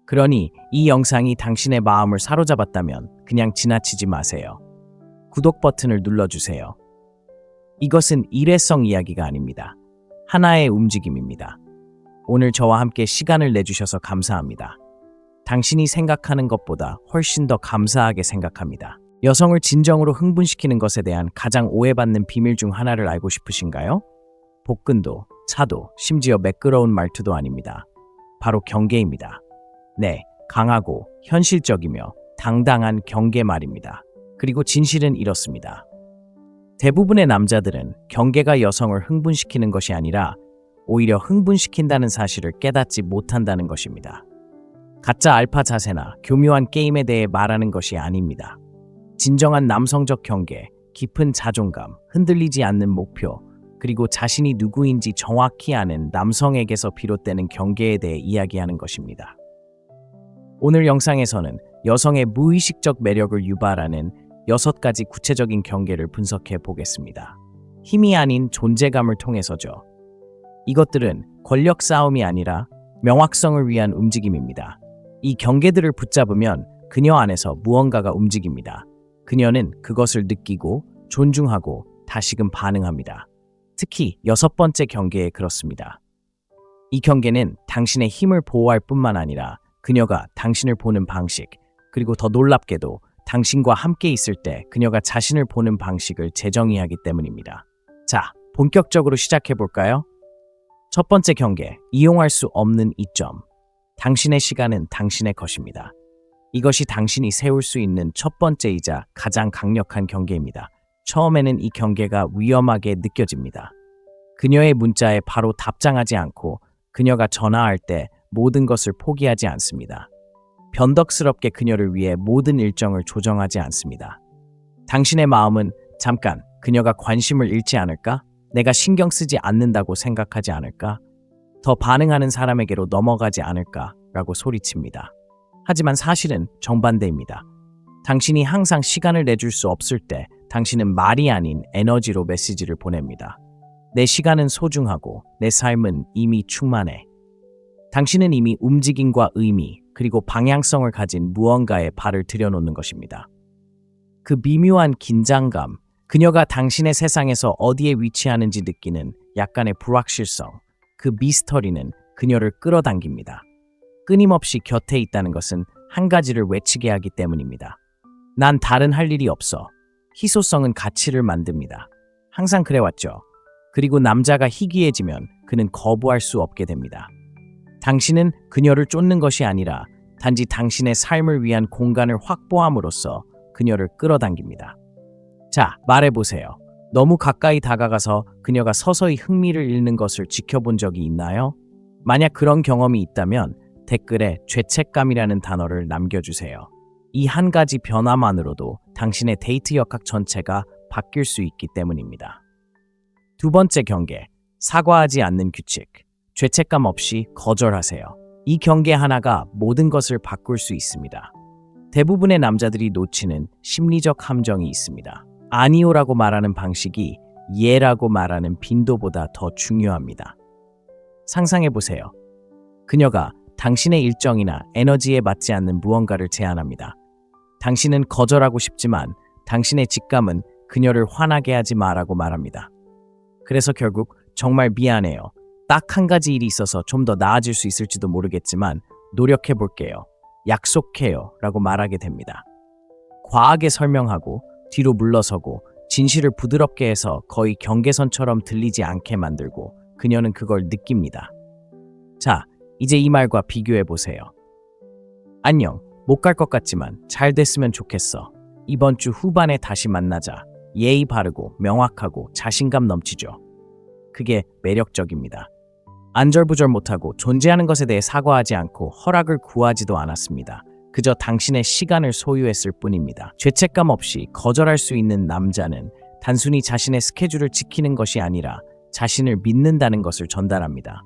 그러니 이 영상이 당신의 마음을 사로잡았다면 그냥 지나치지 마세요. 구독 버튼을 눌러주세요. 이것은 일회성 이야기가 아닙니다. 하나의 움직임입니다. 오늘 저와 함께 시간을 내주셔서 감사합니다. 당신이 생각하는 것보다 훨씬 더 감사하게 생각합니다. 여성을 진정으로 흥분시키는 것에 대한 가장 오해받는 비밀 중 하나를 알고 싶으신가요? 복근도, 차도, 심지어 매끄러운 말투도 아닙니다. 바로 경계입니다. 네, 강하고 현실적이며 당당한 경계 말입니다. 그리고 진실은 이렇습니다. 대부분의 남자들은 경계가 여성을 흥분시키는 것이 아니라 오히려 흥분시킨다는 사실을 깨닫지 못한다는 것입니다. 가짜 알파 자세나 교묘한 게임에 대해 말하는 것이 아닙니다. 진정한 남성적 경계, 깊은 자존감, 흔들리지 않는 목표, 그리고 자신이 누구인지 정확히 아는 남성에게서 비롯되는 경계에 대해 이야기하는 것입니다. 오늘 영상에서는 여성의 무의식적 매력을 유발하는 6가지 구체적인 경계를 분석해 보겠습니다. 힘이 아닌 존재감을 통해서죠. 이것들은 권력 싸움이 아니라 명확성을 위한 움직임입니다. 이 경계들을 붙잡으면 그녀 안에서 무언가가 움직입니다. 그녀는 그것을 느끼고 존중하고 다시금 반응합니다. 특히 6번째 경계에 그렇습니다. 이 경계는 당신의 힘을 보호할 뿐만 아니라 그녀가 당신을 보는 방식, 그리고 더 놀랍게도 당신과 함께 있을 때 그녀가 자신을 보는 방식을 재정의하기 때문입니다. 자, 본격적으로 시작해 볼까요? 첫 번째 경계, 이용할 수 없는 이점. 당신의 시간은 당신의 것입니다. 이것이 당신이 세울 수 있는 첫 번째이자 가장 강력한 경계입니다. 처음에는 이 경계가 위험하게 느껴집니다. 그녀의 문자에 바로 답장하지 않고 그녀가 전화할 때 모든 것을 포기하지 않습니다. 변덕스럽게 그녀를 위해 모든 일정을 조정하지 않습니다. 당신의 마음은 잠깐 그녀가 관심을 잃지 않을까? 내가 신경 쓰지 않는다고 생각하지 않을까? 더 반응하는 사람에게로 넘어가지 않을까? 라고 소리칩니다. 하지만 사실은 정반대입니다. 당신이 항상 시간을 내줄 수 없을 때 당신은 말이 아닌 에너지로 메시지를 보냅니다. 내 시간은 소중하고 내 삶은 이미 충만해. 당신은 이미 움직임과 의미, 그리고 방향성을 가진 무언가에 발을 들여놓는 것입니다. 그 미묘한 긴장감, 그녀가 당신의 세상에서 어디에 위치하는지 느끼는 약간의 불확실성, 그 미스터리는 그녀를 끌어당깁니다. 끊임없이 곁에 있다는 것은 한 가지를 외치게 하기 때문입니다. 난 다른 할 일이 없어. 희소성은 가치를 만듭니다. 항상 그래왔죠. 그리고 남자가 희귀해지면 그는 거부할 수 없게 됩니다. 당신은 그녀를 쫓는 것이 아니라 단지 당신의 삶을 위한 공간을 확보함으로써 그녀를 끌어당깁니다. 자, 말해보세요. 너무 가까이 다가가서 그녀가 서서히 흥미를 잃는 것을 지켜본 적이 있나요? 만약 그런 경험이 있다면 댓글에 죄책감이라는 단어를 남겨주세요. 이 한 가지 변화만으로도 당신의 데이트 역학 전체가 바뀔 수 있기 때문입니다. 두 번째 경계, 사과하지 않는 규칙. 죄책감 없이 거절하세요. 이 경계 하나가 모든 것을 바꿀 수 있습니다. 대부분의 남자들이 놓치는 심리적 함정이 있습니다. 아니오라고 말하는 방식이 예라고 말하는 빈도보다 더 중요합니다. 상상해보세요. 그녀가 당신의 일정이나 에너지에 맞지 않는 무언가를 제안합니다. 당신은 거절하고 싶지만 당신의 직감은 그녀를 화나게 하지 마라고 말합니다. 그래서 결국 정말 미안해요. 딱 한 가지 일이 있어서 좀 더 나아질 수 있을지도 모르겠지만 노력해 볼게요. 약속해요. 라고 말하게 됩니다. 과하게 설명하고 뒤로 물러서고 진실을 부드럽게 해서 거의 경계선처럼 들리지 않게 만들고 그녀는 그걸 느낍니다. 자, 이제 이 말과 비교해 보세요. 안녕, 못 갈 것 같지만 잘 됐으면 좋겠어. 이번 주 후반에 다시 만나자. 예의 바르고 명확하고 자신감 넘치죠. 그게 매력적입니다. 안절부절 못하고 존재하는 것에 대해 사과하지 않고 허락을 구하지도 않았습니다. 그저 당신의 시간을 소유했을 뿐입니다. 죄책감 없이 거절할 수 있는 남자는 단순히 자신의 스케줄을 지키는 것이 아니라 자신을 믿는다는 것을 전달합니다.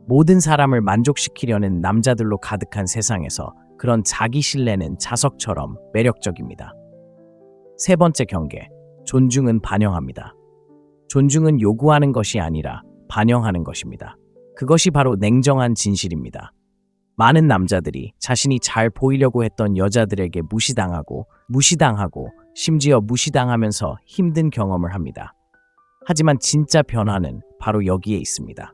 모든 사람을 만족시키려는 남자들로 가득한 세상에서 그런 자기 신뢰는 자석처럼 매력적입니다. 세 번째 경계, 존중은 반영합니다. 존중은 요구하는 것이 아니라 반영하는 것입니다. 그것이 바로 냉정한 진실입니다. 많은 남자들이 자신이 잘 보이려고 했던 여자들에게 무시당하고 심지어 무시당하면서 힘든 경험을 합니다. 하지만 진짜 변화는 바로 여기에 있습니다.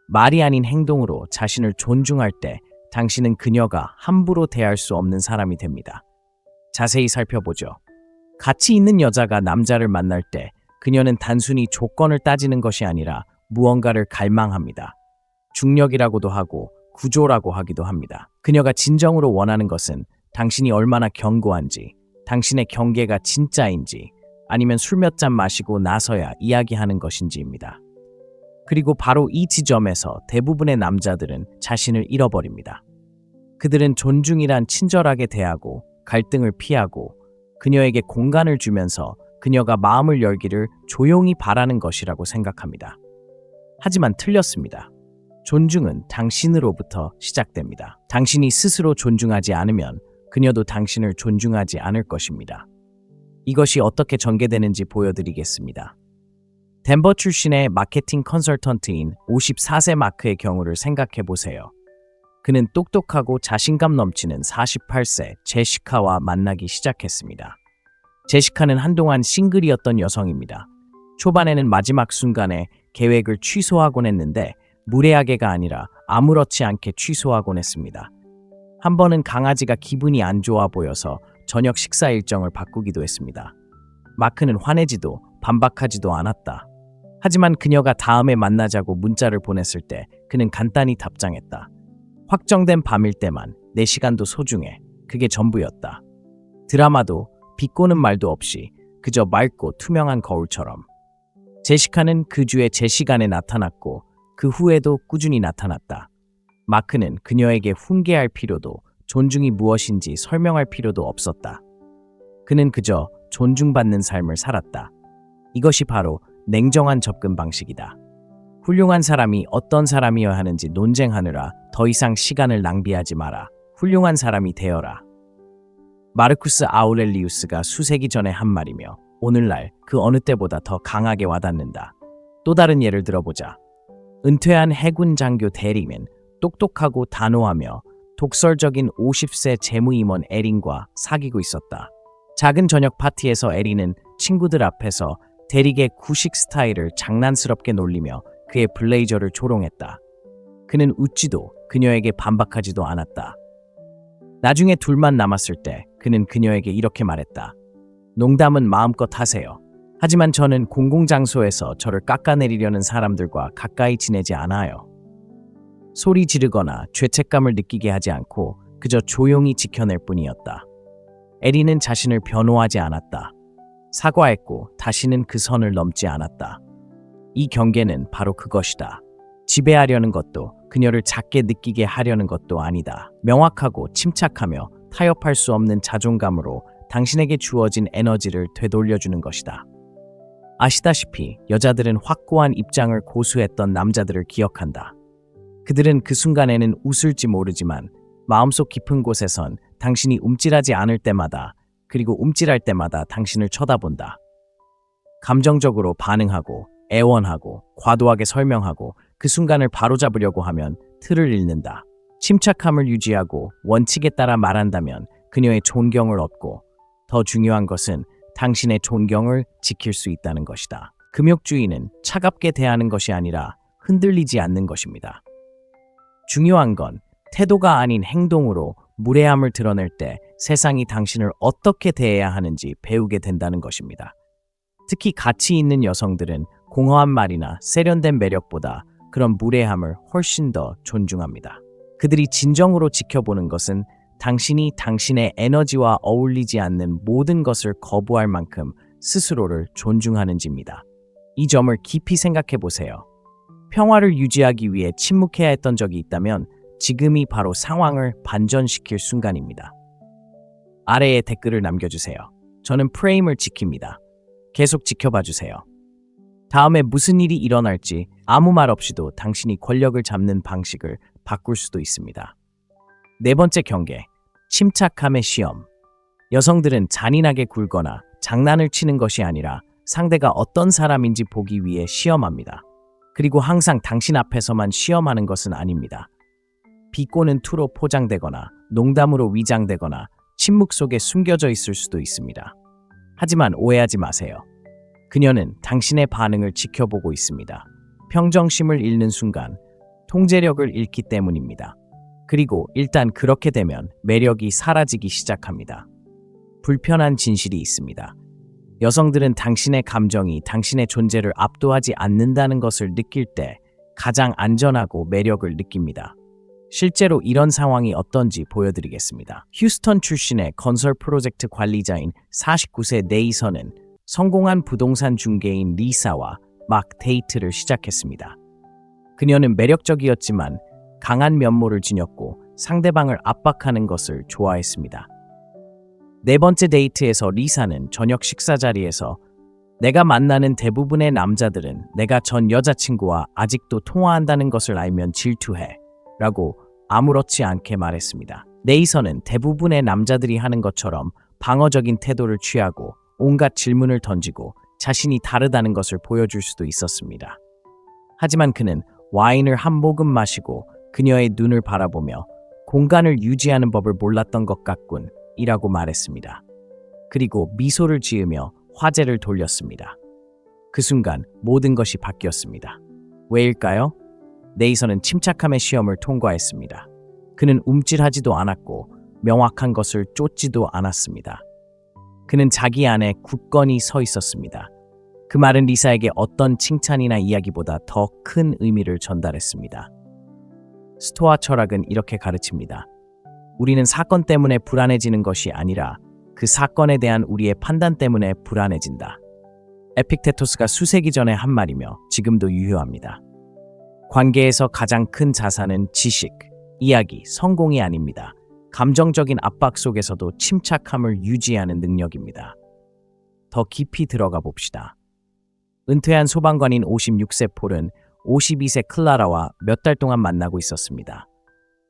말이 아닌 행동으로 자신을 존중할 때 당신은 그녀가 함부로 대할 수 없는 사람이 됩니다. 자세히 살펴보죠. 가치 있는 여자가 남자를 만날 때 그녀는 단순히 조건을 따지는 것이 아니라 무언가를 갈망합니다. 중력이라고도 하고 구조라고 하기도 합니다. 그녀가 진정으로 원하는 것은 당신이 얼마나 견고한지, 당신의 경계가 진짜인지, 아니면 술 몇 잔 마시고 나서야 이야기하는 것인지입니다. 그리고 바로 이 지점에서 대부분의 남자들은 자신을 잃어버립니다. 그들은 존중이란 친절하게 대하고 갈등을 피하고 그녀에게 공간을 주면서 그녀가 마음을 열기를 조용히 바라는 것이라고 생각합니다. 하지만 틀렸습니다. 존중은 당신으로부터 시작됩니다. 당신이 스스로 존중하지 않으면 그녀도 당신을 존중하지 않을 것입니다. 이것이 어떻게 전개되는지 보여드리겠습니다. 덴버 출신의 마케팅 컨설턴트인 54세 마크의 경우를 생각해 보세요. 그는 똑똑하고 자신감 넘치는 48세 제시카와 만나기 시작했습니다. 제시카는 한동안 싱글이었던 여성입니다. 초반에는 마지막 순간에 계획을 취소하곤 했는데 무례하게가 아니라 아무렇지 않게 취소하곤 했습니다. 한 번은 강아지가 기분이 안 좋아 보여서 저녁 식사 일정을 바꾸기도 했습니다. 마크는 화내지도 반박하지도 않았다. 하지만 그녀가 다음에 만나자고 문자를 보냈을 때 그는 간단히 답장했다. 확정된 밤일 때만 내 시간도 소중해. 그게 전부였다. 드라마도 비꼬는 말도 없이 그저 맑고 투명한 거울처럼. 제시카는 그 주에 제 시간에 나타났고 그 후에도 꾸준히 나타났다. 마크는 그녀에게 훈계할 필요도 존중이 무엇인지 설명할 필요도 없었다. 그는 그저 존중받는 삶을 살았다. 이것이 바로 냉정한 접근 방식이다. 훌륭한 사람이 어떤 사람이어야 하는지 논쟁하느라 더 이상 시간을 낭비하지 마라. 훌륭한 사람이 되어라. 마르쿠스 아우렐리우스가 수세기 전에 한 말이며 오늘날 그 어느 때보다 더 강하게 와닿는다. 또 다른 예를 들어보자. 은퇴한 해군 장교 대리는 똑똑하고 단호하며 독설적인 50세 재무임원 에린과 사귀고 있었다. 작은 저녁 파티에서 에린은 친구들 앞에서 대리의 구식 스타일을 장난스럽게 놀리며 그의 블레이저를 조롱했다. 그는 웃지도 그녀에게 반박하지도 않았다. 나중에 둘만 남았을 때 그는 그녀에게 이렇게 말했다. 농담은 마음껏 하세요. 하지만 저는 공공장소에서 저를 깎아내리려는 사람들과 가까이 지내지 않아요. 소리 지르거나 죄책감을 느끼게 하지 않고 그저 조용히 지켜낼 뿐이었다. 에린은 자신을 변호하지 않았다. 사과했고 다시는 그 선을 넘지 않았다. 이 경계는 바로 그것이다. 지배하려는 것도 그녀를 작게 느끼게 하려는 것도 아니다. 명확하고 침착하며 타협할 수 없는 자존감으로 당신에게 주어진 에너지를 되돌려주는 것이다. 아시다시피 여자들은 확고한 입장을 고수했던 남자들을 기억한다. 그들은 그 순간에는 웃을지 모르지만 마음속 깊은 곳에선 당신이 움찔하지 않을 때마다 그리고 움찔할 때마다 당신을 쳐다본다. 감정적으로 반응하고 애원하고 과도하게 설명하고 그 순간을 바로잡으려고 하면 틀을 잃는다. 침착함을 유지하고 원칙에 따라 말한다면 그녀의 존경을 얻고 더 중요한 것은 당신의 존경을 지킬 수 있다는 것이다. 금욕주의는 차갑게 대하는 것이 아니라 흔들리지 않는 것입니다. 중요한 건 태도가 아닌 행동으로 무례함을 드러낼 때 세상이 당신을 어떻게 대해야 하는지 배우게 된다는 것입니다. 특히 가치 있는 여성들은 공허한 말이나 세련된 매력보다 그런 무례함을 훨씬 더 존중합니다. 그들이 진정으로 지켜보는 것은 당신이 당신의 에너지와 어울리지 않는 모든 것을 거부할 만큼 스스로를 존중하는지입니다. 이 점을 깊이 생각해 보세요. 평화를 유지하기 위해 침묵해야 했던 적이 있다면 지금이 바로 상황을 반전시킬 순간입니다. 아래에 댓글을 남겨주세요. 저는 프레임을 지킵니다. 계속 지켜봐 주세요. 다음에 무슨 일이 일어날지 아무 말 없이도 당신이 권력을 잡는 방식을 바꿀 수도 있습니다. 네 번째 경계, 침착함의 시험. 여성들은 잔인하게 굴거나 장난을 치는 것이 아니라 상대가 어떤 사람인지 보기 위해 시험합니다. 그리고 항상 당신 앞에서만 시험하는 것은 아닙니다. 비꼬는 투로 포장되거나 농담으로 위장되거나 침묵 속에 숨겨져 있을 수도 있습니다. 하지만 오해하지 마세요. 그녀는 당신의 반응을 지켜보고 있습니다. 평정심을 잃는 순간 통제력을 잃기 때문입니다. 그리고 일단 그렇게 되면 매력이 사라지기 시작합니다. 불편한 진실이 있습니다. 여성들은 당신의 감정이 당신의 존재를 압도하지 않는다는 것을 느낄 때 가장 안전하고 매력을 느낍니다. 실제로 이런 상황이 어떤지 보여드리겠습니다. 휴스턴 출신의 건설 프로젝트 관리자인 49세 네이선은 성공한 부동산 중개인 리사와 막 데이트를 시작했습니다. 그녀는 매력적이었지만 강한 면모를 지녔고 상대방을 압박하는 것을 좋아했습니다. 네 번째 데이트에서 리사는 저녁 식사 자리에서 내가 만나는 대부분의 남자들은 내가 전 여자친구와 아직도 통화한다는 것을 알면 질투해 라고 아무렇지 않게 말했습니다. 네이선은 대부분의 남자들이 하는 것처럼 방어적인 태도를 취하고 온갖 질문을 던지고 자신이 다르다는 것을 보여줄 수도 있었습니다. 하지만 그는 와인을 한 모금 마시고 그녀의 눈을 바라보며 공간을 유지하는 법을 몰랐던 것 같군 이라고 말했습니다. 그리고 미소를 지으며 화제를 돌렸습니다. 그 순간 모든 것이 바뀌었습니다. 왜일까요? 네이선은 침착함의 시험을 통과했습니다. 그는 움찔하지도 않았고 명확한 것을 쫓지도 않았습니다. 그는 자기 안에 굳건히 서 있었습니다. 그 말은 리사에게 어떤 칭찬이나 이야기보다 더 큰 의미를 전달했습니다. 스토아 철학은 이렇게 가르칩니다. 우리는 사건 때문에 불안해지는 것이 아니라 그 사건에 대한 우리의 판단 때문에 불안해진다. 에픽테토스가 수세기 전에 한 말이며 지금도 유효합니다. 관계에서 가장 큰 자산은 지식, 이야기, 성공이 아닙니다. 감정적인 압박 속에서도 침착함을 유지하는 능력입니다. 더 깊이 들어가 봅시다. 은퇴한 소방관인 56세 폴은 52세 클라라와 몇 달 동안 만나고 있었습니다.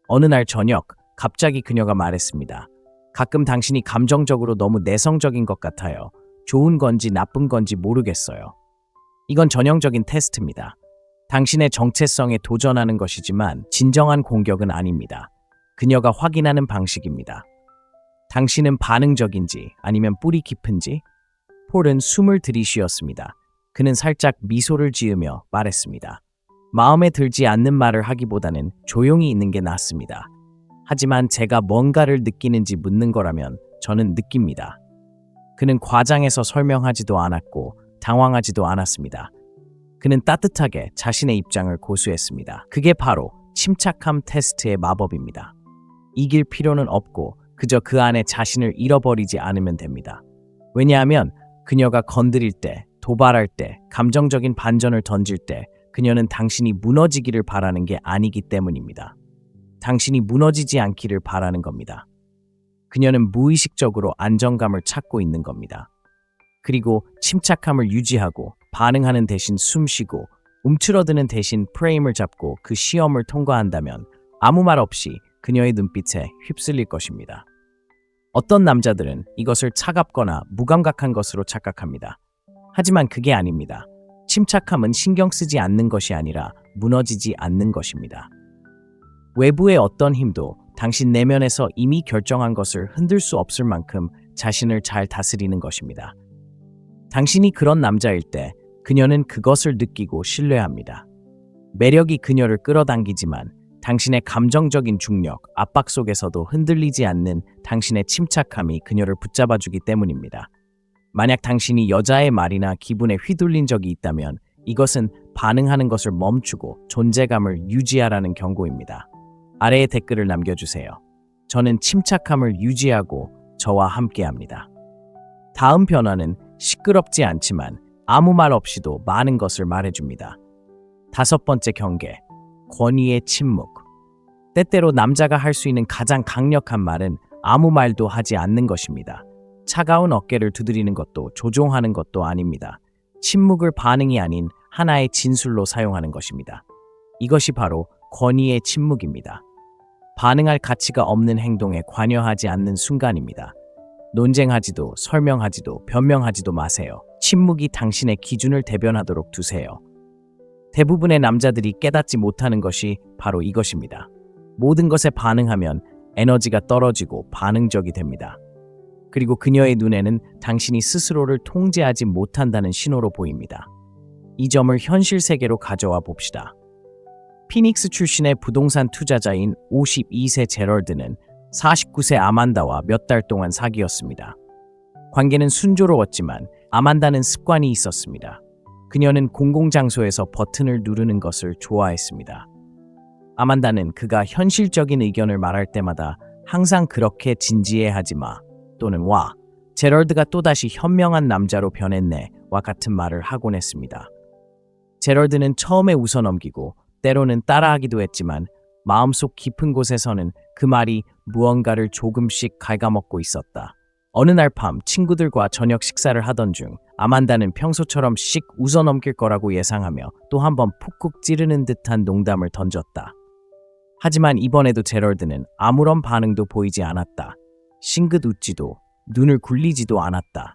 어느 날 저녁 갑자기 그녀가 말했습니다. 가끔 당신이 감정적으로 너무 내성적인 것 같아요. 좋은 건지 나쁜 건지 모르겠어요. 이건 전형적인 테스트입니다. 당신의 정체성에 도전하는 것이지만 진정한 공격은 아닙니다. 그녀가 확인하는 방식입니다. 당신은 반응적인지 아니면 뿌리 깊은지? 폴은 숨을 들이쉬었습니다. 그는 살짝 미소를 지으며 말했습니다. 마음에 들지 않는 말을 하기보다는 조용히 있는 게 낫습니다. 하지만 제가 뭔가를 느끼는지 묻는 거라면 저는 느낍니다. 그는 과장해서 설명하지도 않았고 당황하지도 않았습니다. 그는 따뜻하게 자신의 입장을 고수했습니다. 그게 바로 침착함 테스트의 마법입니다. 이길 필요는 없고 그저 그 안에 자신을 잃어버리지 않으면 됩니다. 왜냐하면 그녀가 건드릴 때, 도발할 때, 감정적인 반전을 던질 때 그녀는 당신이 무너지기를 바라는 게 아니기 때문입니다. 당신이 무너지지 않기를 바라는 겁니다. 그녀는 무의식적으로 안정감을 찾고 있는 겁니다. 그리고 침착함을 유지하고 반응하는 대신 숨쉬고 움츠러드는 대신 프레임을 잡고 그 시험을 통과한다면 아무 말 없이 그녀의 눈빛에 휩쓸릴 것입니다. 어떤 남자들은 이것을 차갑거나 무감각한 것으로 착각합니다. 하지만 그게 아닙니다. 침착함은 신경 쓰지 않는 것이 아니라 무너지지 않는 것입니다. 외부의 어떤 힘도 당신 내면에서 이미 결정한 것을 흔들 수 없을 만큼 자신을 잘 다스리는 것입니다. 당신이 그런 남자일 때 그녀는 그것을 느끼고 신뢰합니다. 매력이 그녀를 끌어당기지만 당신의 감정적인 중력, 압박 속에서도 흔들리지 않는 당신의 침착함이 그녀를 붙잡아주기 때문입니다. 만약 당신이 여자의 말이나 기분에 휘둘린 적이 있다면 이것은 반응하는 것을 멈추고 존재감을 유지하라는 경고입니다. 아래에 댓글을 남겨주세요. 저는 침착함을 유지하고 저와 함께합니다. 다음 변화는 시끄럽지 않지만 아무 말 없이도 많은 것을 말해줍니다. 5번째 경계, 권위의 침묵. 때때로 남자가 할 수 있는 가장 강력한 말은 아무 말도 하지 않는 것입니다. 차가운 어깨를 두드리는 것도 조종하는 것도 아닙니다. 침묵을 반응이 아닌 하나의 진술로 사용하는 것입니다. 이것이 바로 권위의 침묵입니다. 반응할 가치가 없는 행동에 관여하지 않는 순간입니다. 논쟁하지도 설명하지도 변명하지도 마세요. 침묵이 당신의 기준을 대변하도록 두세요. 대부분의 남자들이 깨닫지 못하는 것이 바로 이것입니다. 모든 것에 반응하면 에너지가 떨어지고 반응적이 됩니다. 그리고 그녀의 눈에는 당신이 스스로를 통제하지 못한다는 신호로 보입니다. 이 점을 현실 세계로 가져와 봅시다. 피닉스 출신의 부동산 투자자인 52세 제럴드는 49세 아만다와 몇 달 동안 사귀었습니다. 관계는 순조로웠지만 아만다는 습관이 있었습니다. 그녀는 공공장소에서 버튼을 누르는 것을 좋아했습니다. 아만다는 그가 현실적인 의견을 말할 때마다 항상 그렇게 진지해하지 마 또는 와, 제럴드가 또다시 현명한 남자로 변했네 와 같은 말을 하곤 했습니다. 제럴드는 처음에 웃어넘기고 때로는 따라하기도 했지만 마음속 깊은 곳에서는 그 말이 무언가를 조금씩 갉아먹고 있었다. 어느 날 밤 친구들과 저녁 식사를 하던 중 아만다는 평소처럼 씩 웃어넘길 거라고 예상하며 또 한 번 푹푹 찌르는 듯한 농담을 던졌다. 하지만 이번에도 제럴드는 아무런 반응도 보이지 않았다. 싱긋 웃지도 눈을 굴리지도 않았다.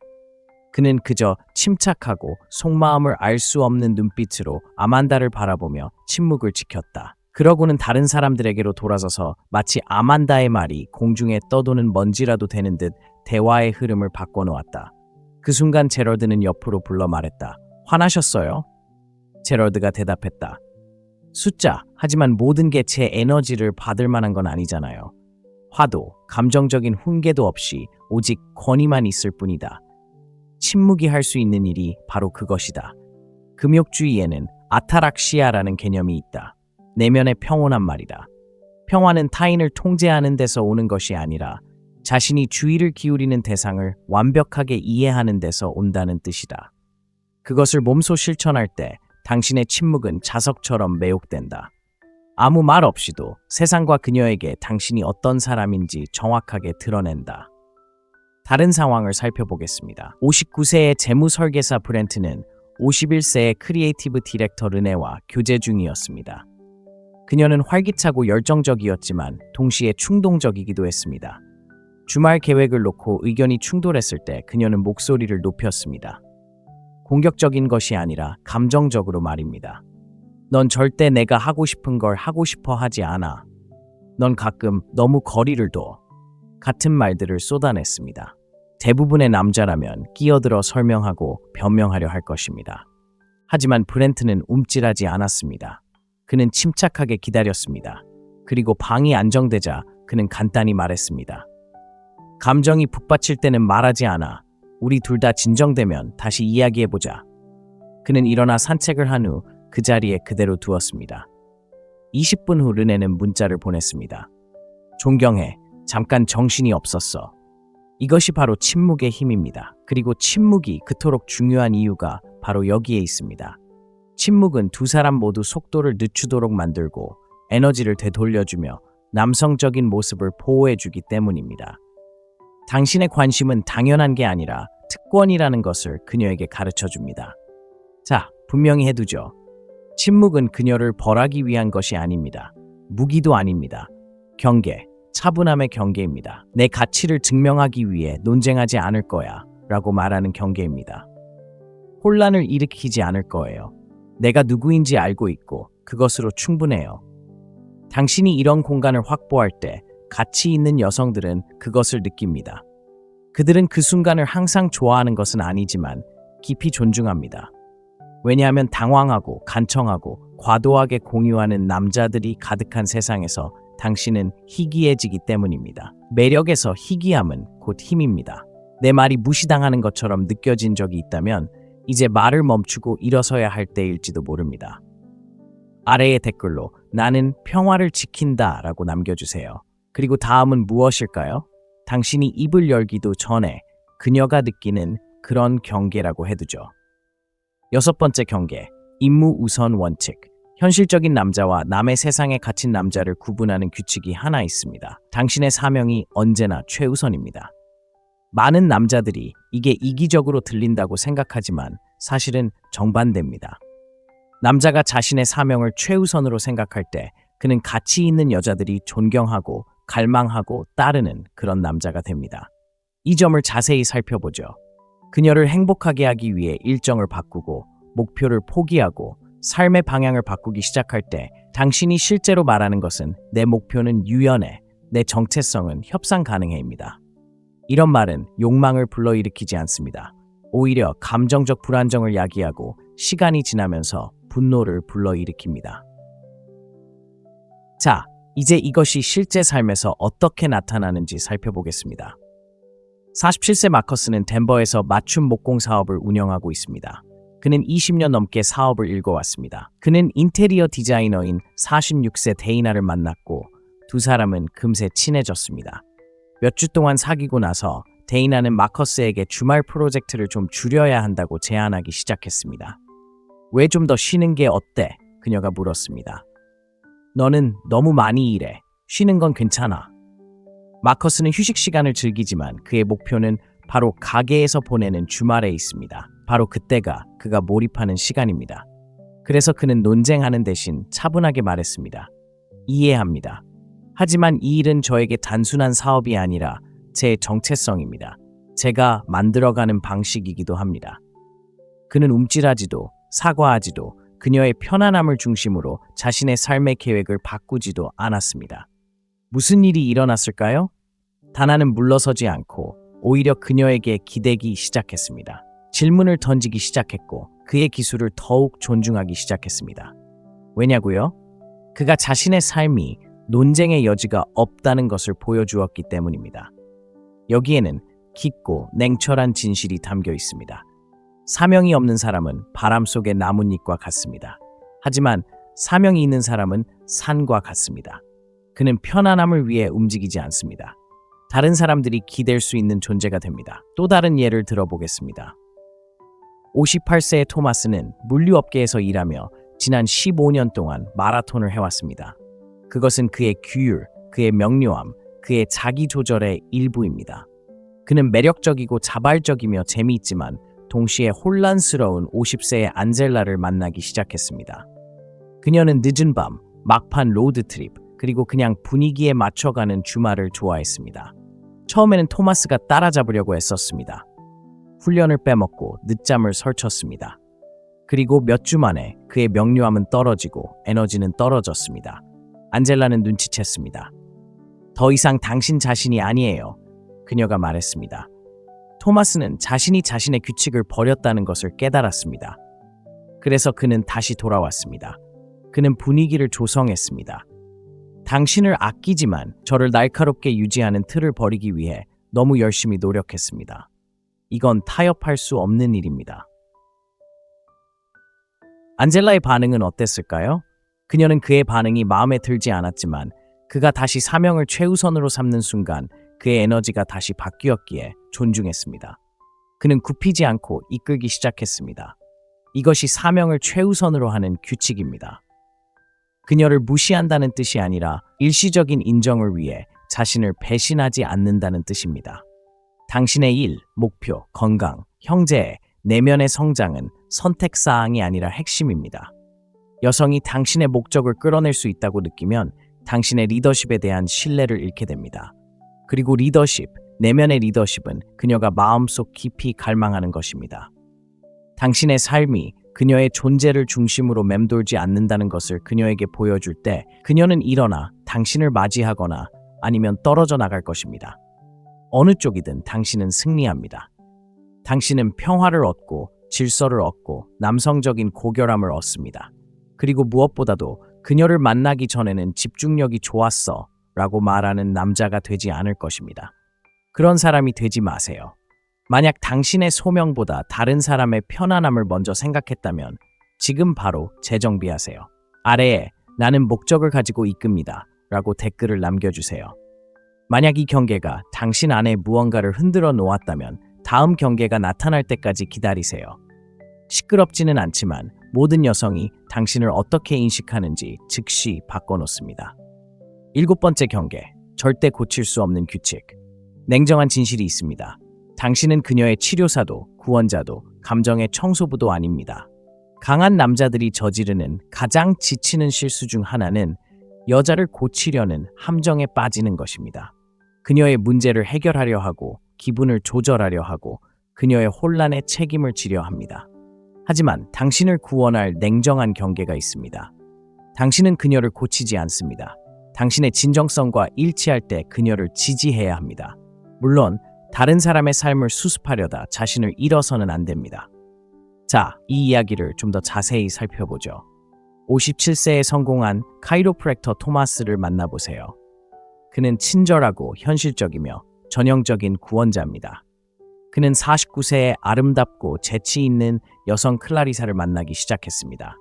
그는 그저 침착하고 속마음을 알 수 없는 눈빛으로 아만다를 바라보며 침묵을 지켰다. 그러고는 다른 사람들에게로 돌아서서 마치 아만다의 말이 공중에 떠도는 먼지라도 되는 듯 대화의 흐름을 바꿔놓았다. 그 순간 제럴드는 옆으로 불러 말했다. 화나셨어요? 제럴드가 대답했다. 숫자, 하지만 모든 게 제 에너지를 받을 만한 건 아니잖아요. 화도, 감정적인 훈계도 없이 오직 권위만 있을 뿐이다. 침묵이 할 수 있는 일이 바로 그것이다. 금욕주의에는 아타락시아라는 개념이 있다. 내면의 평온한 말이다. 평화는 타인을 통제하는 데서 오는 것이 아니라 자신이 주의를 기울이는 대상을 완벽하게 이해하는 데서 온다는 뜻이다. 그것을 몸소 실천할 때 당신의 침묵은 자석처럼 매혹된다. 아무 말 없이도 세상과 그녀에게 당신이 어떤 사람인지 정확하게 드러낸다. 다른 상황을 살펴보겠습니다. 59세의 재무 설계사 브렌트는 51세의 크리에이티브 디렉터 르네와 교제 중이었습니다. 그녀는 활기차고 열정적이었지만 동시에 충동적이기도 했습니다. 주말 계획을 놓고 의견이 충돌했을 때 그녀는 목소리를 높였습니다. 공격적인 것이 아니라 감정적으로 말입니다. 넌 절대 내가 하고 싶은 걸 하고 싶어 하지 않아. 넌 가끔 너무 거리를 둬. 같은 말들을 쏟아냈습니다. 대부분의 남자라면 끼어들어 설명하고 변명하려 할 것입니다. 하지만 브렌트는 움찔하지 않았습니다. 그는 침착하게 기다렸습니다. 그리고 방이 안정되자 그는 간단히 말했습니다. 감정이 북받칠 때는 말하지 않아. 우리 둘 다 진정되면 다시 이야기해보자. 그는 일어나 산책을 한 후 그 자리에 그대로 두었습니다. 20분 후 르네는 문자를 보냈습니다. 존경해. 잠깐 정신이 없었어. 이것이 바로 침묵의 힘입니다. 그리고 침묵이 그토록 중요한 이유가 바로 여기에 있습니다. 침묵은 두 사람 모두 속도를 늦추도록 만들고 에너지를 되돌려주며 남성적인 모습을 보호해주기 때문입니다. 당신의 관심은 당연한 게 아니라 특권이라는 것을 그녀에게 가르쳐줍니다. 자, 분명히 해두죠. 침묵은 그녀를 벌하기 위한 것이 아닙니다. 무기도 아닙니다. 경계, 차분함의 경계입니다. 내 가치를 증명하기 위해 논쟁하지 않을 거야 라고 말하는 경계입니다. 혼란을 일으키지 않을 거예요. 내가 누구인지 알고 있고 그것으로 충분해요. 당신이 이런 공간을 확보할 때 가치 있는 여성들은 그것을 느낍니다. 그들은 그 순간을 항상 좋아하는 것은 아니지만 깊이 존중합니다. 왜냐하면 당황하고 간청하고 과도하게 공유하는 남자들이 가득한 세상에서 당신은 희귀해지기 때문입니다. 매력에서 희귀함은 곧 힘입니다. 내 말이 무시당하는 것처럼 느껴진 적이 있다면 이제 말을 멈추고 일어서야 할 때일지도 모릅니다. 아래의 댓글로 나는 평화를 지킨다 라고 남겨주세요. 그리고 다음은 무엇일까요? 당신이 입을 열기도 전에 그녀가 느끼는 그런 경계라고 해두죠. 6번째 경계, 임무 우선 원칙. 현실적인 남자와 남의 세상에 갇힌 남자를 구분하는 규칙이 하나 있습니다. 당신의 사명이 언제나 최우선입니다. 많은 남자들이 이게 이기적으로 들린다고 생각하지만 사실은 정반대입니다. 남자가 자신의 사명을 최우선으로 생각할 때 그는 가치 있는 여자들이 존경하고 갈망하고 따르는 그런 남자가 됩니다. 이 점을 자세히 살펴보죠. 그녀를 행복하게 하기 위해 일정을 바꾸고 목표를 포기하고 삶의 방향을 바꾸기 시작할 때 당신이 실제로 말하는 것은 내 목표는 유연해, 내 정체성은 협상 가능해입니다. 이런 말은 욕망을 불러일으키지 않습니다. 오히려 감정적 불안정을 야기하고 시간이 지나면서 분노를 불러일으킵니다. 자, 이제 이것이 실제 삶에서 어떻게 나타나는지 살펴보겠습니다. 47세 마커스는 덴버에서 맞춤 목공 사업을 운영하고 있습니다. 그는 20년 넘게 사업을 일궈왔습니다. 그는 인테리어 디자이너인 46세 데이나를 만났고 두 사람은 금세 친해졌습니다. 몇 주 동안 사귀고 나서 데이나는 마커스에게 주말 프로젝트를 좀 줄여야 한다고 제안하기 시작했습니다. 왜 좀 더 쉬는 게 어때? 그녀가 물었습니다. 너는 너무 많이 일해. 쉬는 건 괜찮아. 마커스는 휴식 시간을 즐기지만 그의 목표는 바로 가게에서 보내는 주말에 있습니다. 바로 그때가 그가 몰입하는 시간입니다. 그래서 그는 논쟁하는 대신 차분하게 말했습니다. 이해합니다. 하지만 이 일은 저에게 단순한 사업이 아니라 제 정체성입니다. 제가 만들어가는 방식이기도 합니다. 그는 움찔하지도 사과하지도 그녀의 편안함을 중심으로 자신의 삶의 계획을 바꾸지도 않았습니다. 무슨 일이 일어났을까요? 다나는 물러서지 않고 오히려 그녀에게 기대기 시작했습니다. 질문을 던지기 시작했고 그의 기술을 더욱 존중하기 시작했습니다. 왜냐고요? 그가 자신의 삶이 논쟁의 여지가 없다는 것을 보여주었기 때문입니다. 여기에는 깊고 냉철한 진실이 담겨 있습니다. 사명이 없는 사람은 바람 속의 나뭇잎과 같습니다. 하지만 사명이 있는 사람은 산과 같습니다. 그는 편안함을 위해 움직이지 않습니다. 다른 사람들이 기댈 수 있는 존재가 됩니다. 또 다른 예를 들어보겠습니다. 58세의 토마스는 물류업계에서 일하며 지난 15년 동안 마라톤을 해왔습니다. 그것은 그의 규율, 그의 명료함, 그의 자기조절의 일부입니다. 그는 매력적이고 자발적이며 재미있지만 동시에 혼란스러운 50세의 안젤라를 만나기 시작했습니다. 그녀는 늦은 밤, 막판 로드트립, 그리고 그냥 분위기에 맞춰가는 주말을 좋아했습니다. 처음에는 토마스가 따라잡으려고 애썼습니다. 훈련을 빼먹고 늦잠을 설쳤습니다. 그리고 몇 주 만에 그의 명료함은 떨어지고 에너지는 떨어졌습니다. 안젤라는 눈치챘습니다. 더 이상 당신 자신이 아니에요. 그녀가 말했습니다. 토마스는 자신이 자신의 규칙을 버렸다는 것을 깨달았습니다. 그래서 그는 다시 돌아왔습니다. 그는 분위기를 조성했습니다. 당신을 아끼지만 저를 날카롭게 유지하는 틀을 버리기 위해 너무 열심히 노력했습니다. 이건 타협할 수 없는 일입니다. 안젤라의 반응은 어땠을까요? 그녀는 그의 반응이 마음에 들지 않았지만 그가 다시 사명을 최우선으로 삼는 순간 그의 에너지가 다시 바뀌었기에 존중했습니다. 그는 굽히지 않고 이끌기 시작했습니다. 이것이 사명을 최우선으로 하는 규칙입니다. 그녀를 무시한다는 뜻이 아니라 일시적인 인정을 위해 자신을 배신하지 않는다는 뜻입니다. 당신의 일, 목표, 건강, 형제의 내면의 성장은 선택사항이 아니라 핵심입니다. 여성이 당신의 목적을 끌어낼 수 있다고 느끼면 당신의 리더십에 대한 신뢰를 잃게 됩니다. 그리고 리더십, 내면의 리더십은 그녀가 마음속 깊이 갈망하는 것입니다. 당신의 삶이 그녀의 존재를 중심으로 맴돌지 않는다는 것을 그녀에게 보여줄 때 그녀는 일어나 당신을 맞이하거나 아니면 떨어져 나갈 것입니다. 어느 쪽이든 당신은 승리합니다. 당신은 평화를 얻고 질서를 얻고 남성적인 고결함을 얻습니다. 그리고 무엇보다도 그녀를 만나기 전에는 집중력이 좋았어 라고 말하는 남자가 되지 않을 것입니다. 그런 사람이 되지 마세요. 만약 당신의 소명보다 다른 사람의 편안함을 먼저 생각했다면 지금 바로 재정비하세요. 아래에 나는 목적을 가지고 이끕니다 라고 댓글을 남겨주세요. 만약 이 경계가 당신 안에 무언가를 흔들어 놓았다면 다음 경계가 나타날 때까지 기다리세요. 시끄럽지는 않지만 모든 여성이 당신을 어떻게 인식하는지 즉시 바꿔놓습니다. 7번째 경계, 절대 고칠 수 없는 규칙. 냉정한 진실이 있습니다. 당신은 그녀의 치료사도 구원자도 감정의 청소부도 아닙니다. 강한 남자들이 저지르는 가장 지치는 실수 중 하나는 여자를 고치려는 함정에 빠지는 것입니다. 그녀의 문제를 해결하려 하고 기분을 조절하려 하고 그녀의 혼란에 책임을 지려 합니다. 하지만 당신을 구원할 냉정한 경계가 있습니다. 당신은 그녀를 고치지 않습니다. 당신의 진정성과 일치할 때 그녀를 지지해야 합니다. 물론 다른 사람의 삶을 수습하려다 자신을 잃어서는 안 됩니다. 자, 이 이야기를 좀 더 자세히 살펴보죠. 57세에 성공한 카이로프랙터 토마스를 만나보세요. 그는 친절하고 현실적이며 전형적인 구원자입니다. 그는 49세에 아름답고 재치 있는 여성 클라리사를 만나기 시작했습니다.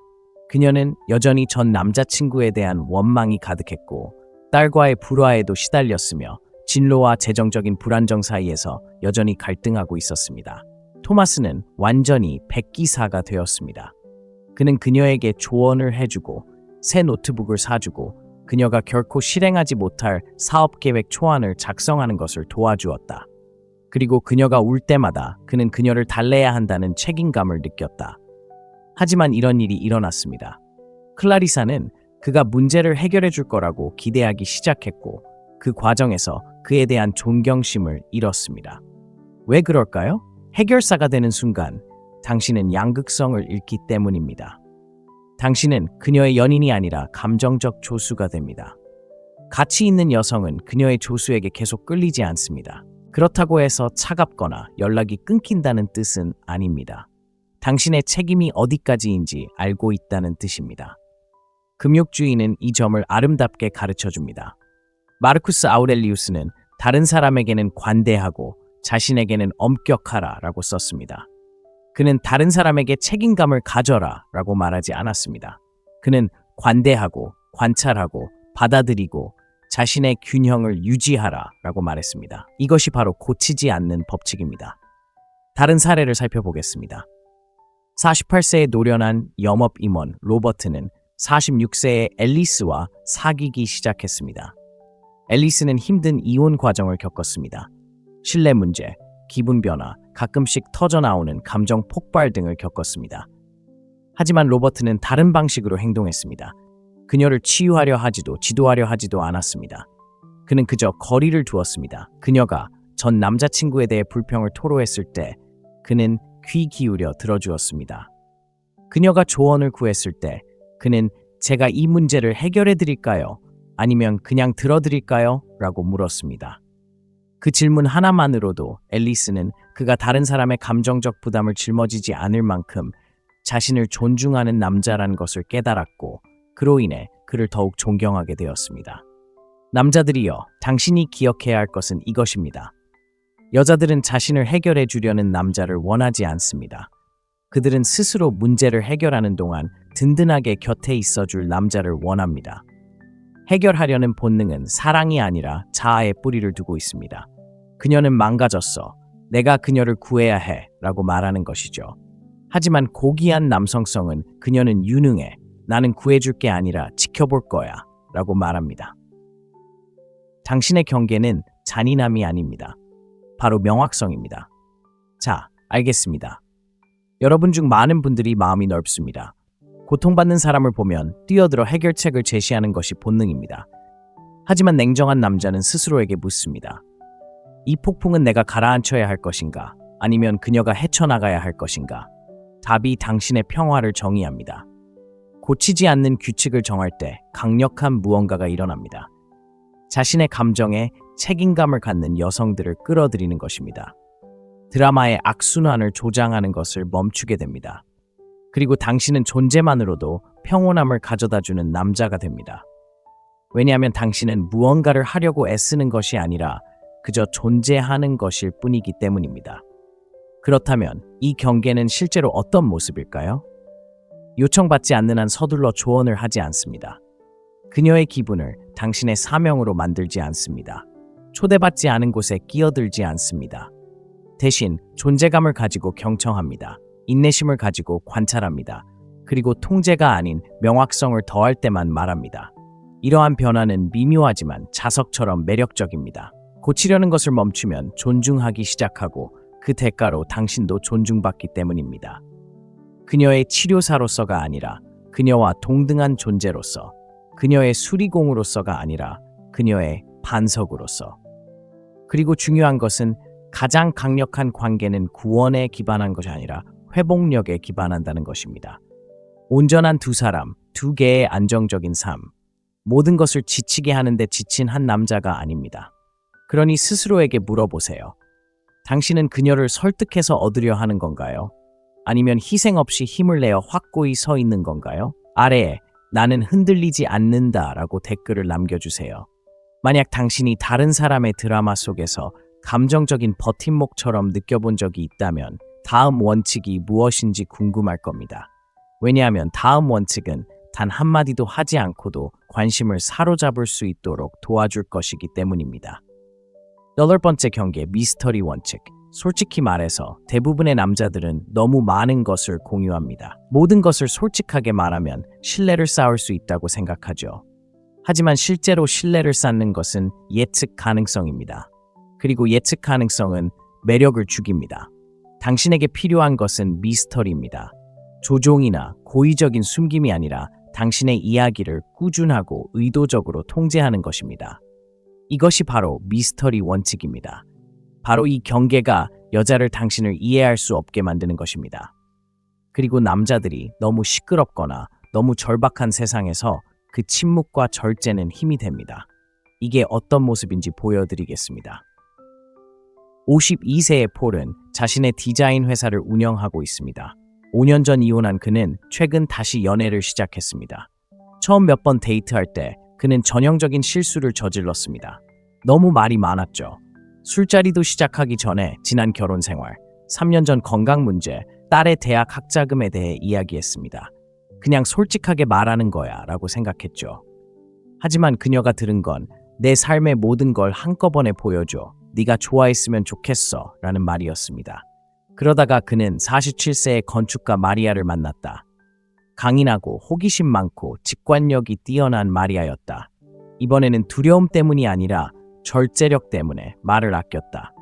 그녀는 여전히 전 남자친구에 대한 원망이 가득했고 딸과의 불화에도 시달렸으며 진로와 재정적인 불안정 사이에서 여전히 갈등하고 있었습니다. 토마스는 완전히 백기사가 되었습니다. 그는 그녀에게 조언을 해주고 새 노트북을 사주고 그녀가 결코 실행하지 못할 사업계획 초안을 작성하는 것을 도와주었다. 그리고 그녀가 울 때마다 그는 그녀를 달래야 한다는 책임감을 느꼈다. 하지만 이런 일이 일어났습니다. 클라리사는 그가 문제를 해결해 줄 거라고 기대하기 시작했고 그 과정에서 그에 대한 존경심을 잃었습니다. 왜 그럴까요? 해결사가 되는 순간 당신은 양극성을 잃기 때문입니다. 당신은 그녀의 연인이 아니라 감정적 조수가 됩니다. 가치 있는 여성은 그녀의 조수에게 계속 끌리지 않습니다. 그렇다고 해서 차갑거나 연락이 끊긴다는 뜻은 아닙니다. 당신의 책임이 어디까지인지 알고 있다는 뜻입니다. 금욕주의는 이 점을 아름답게 가르쳐줍니다. 마르쿠스 아우렐리우스는 다른 사람에게는 관대하고 자신에게는 엄격하라 라고 썼습니다. 그는 다른 사람에게 책임감을 가져라 라고 말하지 않았습니다. 그는 관대하고 관찰하고 받아들이고 자신의 균형을 유지하라 라고 말했습니다. 이것이 바로 고치지 않는 법칙입니다. 다른 사례를 살펴보겠습니다. 48세에 노련한 영업임원 로버트는 46세의 앨리스와 사귀기 시작했습니다. 앨리스는 힘든 이혼 과정을 겪었습니다. 신뢰 문제, 기분 변화, 가끔씩 터져나오는 감정 폭발 등을 겪었습니다. 하지만 로버트는 다른 방식으로 행동했습니다. 그녀를 치유하려 하지도 지도하려 하지도 않았습니다. 그는 그저 거리를 두었습니다. 그녀가 전 남자친구에 대해 불평을 토로했을 때 그는 귀 기울여 들어주었습니다. 그녀가 조언을 구했을 때 그는 제가 이 문제를 해결해 드릴까요? 아니면 그냥 들어드릴까요? 라고 물었습니다. 그 질문 하나만으로도 앨리스는 그가 다른 사람의 감정적 부담을 짊어지지 않을 만큼 자신을 존중하는 남자라는 것을 깨달았고 그로 인해 그를 더욱 존경하게 되었습니다. 남자들이여, 당신이 기억해야 할 것은 이것입니다. 여자들은 자신을 해결해 주려는 남자를 원하지 않습니다. 그들은 스스로 문제를 해결하는 동안 든든하게 곁에 있어줄 남자를 원합니다. 해결하려는 본능은 사랑이 아니라 자아의 뿌리를 두고 있습니다. 그녀는 망가졌어. 내가 그녀를 구해야 해. 라고 말하는 것이죠. 하지만 고귀한 남성성은 그녀는 유능해. 나는 구해줄 게 아니라 지켜볼 거야. 라고 말합니다. 당신의 경계는 잔인함이 아닙니다. 바로 명확성입니다. 자, 알겠습니다. 여러분 중 많은 분들이 마음이 넓습니다. 고통받는 사람을 보면 뛰어들어 해결책을 제시하는 것이 본능입니다. 하지만 냉정한 남자는 스스로에게 묻습니다. 이 폭풍은 내가 가라앉혀야 할 것인가? 아니면 그녀가 헤쳐나가야 할 것인가? 답이 당신의 평화를 정의합니다. 고치지 않는 규칙을 정할 때 강력한 무언가가 일어납니다. 자신의 감정에 책임감을 갖는 여성들을 끌어들이는 것입니다. 드라마의 악순환을 조장하는 것을 멈추게 됩니다. 그리고 당신은 존재만으로도 평온함을 가져다주는 남자가 됩니다. 왜냐하면 당신은 무언가를 하려고 애쓰는 것이 아니라 그저 존재하는 것일 뿐이기 때문입니다. 그렇다면 이 경계는 실제로 어떤 모습일까요? 요청받지 않는 한 서둘러 조언을 하지 않습니다. 그녀의 기분을 당신의 사명으로 만들지 않습니다. 초대받지 않은 곳에 끼어들지 않습니다. 대신 존재감을 가지고 경청합니다. 인내심을 가지고 관찰합니다. 그리고 통제가 아닌 명확성을 더할 때만 말합니다. 이러한 변화는 미묘하지만 자석처럼 매력적입니다. 고치려는 것을 멈추면 존중하기 시작하고 그 대가로 당신도 존중받기 때문입니다. 그녀의 치료사로서가 아니라 그녀와 동등한 존재로서, 그녀의 수리공으로서가 아니라 그녀의 반석으로서. 그리고 중요한 것은 가장 강력한 관계는 구원에 기반한 것이 아니라 회복력에 기반한다는 것입니다. 온전한 두 사람, 두 개의 안정적인 삶, 모든 것을 지치게 하는데 지친 한 남자가 아닙니다. 그러니 스스로에게 물어보세요. 당신은 그녀를 설득해서 얻으려 하는 건가요? 아니면 희생 없이 힘을 내어 확고히 서 있는 건가요? 아래에 나는 흔들리지 않는다라고 댓글을 남겨주세요. 만약 당신이 다른 사람의 드라마 속에서 감정적인 버팀목처럼 느껴본 적이 있다면 다음 원칙이 무엇인지 궁금할 겁니다. 왜냐하면 다음 원칙은 단 한마디도 하지 않고도 관심을 사로잡을 수 있도록 도와줄 것이기 때문입니다. 8번째 경계 미스터리 원칙. 솔직히 말해서 대부분의 남자들은 너무 많은 것을 공유합니다. 모든 것을 솔직하게 말하면 신뢰를 쌓을 수 있다고 생각하죠. 하지만 실제로 신뢰를 쌓는 것은 예측 가능성입니다. 그리고 예측 가능성은 매력을 죽입니다. 당신에게 필요한 것은 미스터리입니다. 조종이나 고의적인 숨김이 아니라 당신의 이야기를 꾸준하고 의도적으로 통제하는 것입니다. 이것이 바로 미스터리 원칙입니다. 바로 이 경계가 여자를 당신을 이해할 수 없게 만드는 것입니다. 그리고 남자들이 너무 시끄럽거나 너무 절박한 세상에서 그 침묵과 절제는 힘이 됩니다. 이게 어떤 모습인지 보여드리겠습니다. 52세의 폴은 자신의 디자인 회사를 운영하고 있습니다. 5년 전 이혼한 그는 최근 다시 연애를 시작했습니다. 처음 몇 번 데이트할 때 그는 전형적인 실수를 저질렀습니다. 너무 말이 많았죠. 술자리도 시작하기 전에 지난 결혼 생활, 3년 전 건강 문제, 딸의 대학 학자금에 대해 이야기했습니다. 그냥 솔직하게 말하는 거야 라고 생각했죠. 하지만 그녀가 들은 건 내 삶의 모든 걸 한꺼번에 보여줘. 네가 좋아했으면 좋겠어 라는 말이었습니다. 그러다가 그는 47세의 건축가 마리아를 만났다. 강인하고 호기심 많고 직관력이 뛰어난 마리아였다. 이번에는 두려움 때문이 아니라 절제력 때문에 말을 아꼈다.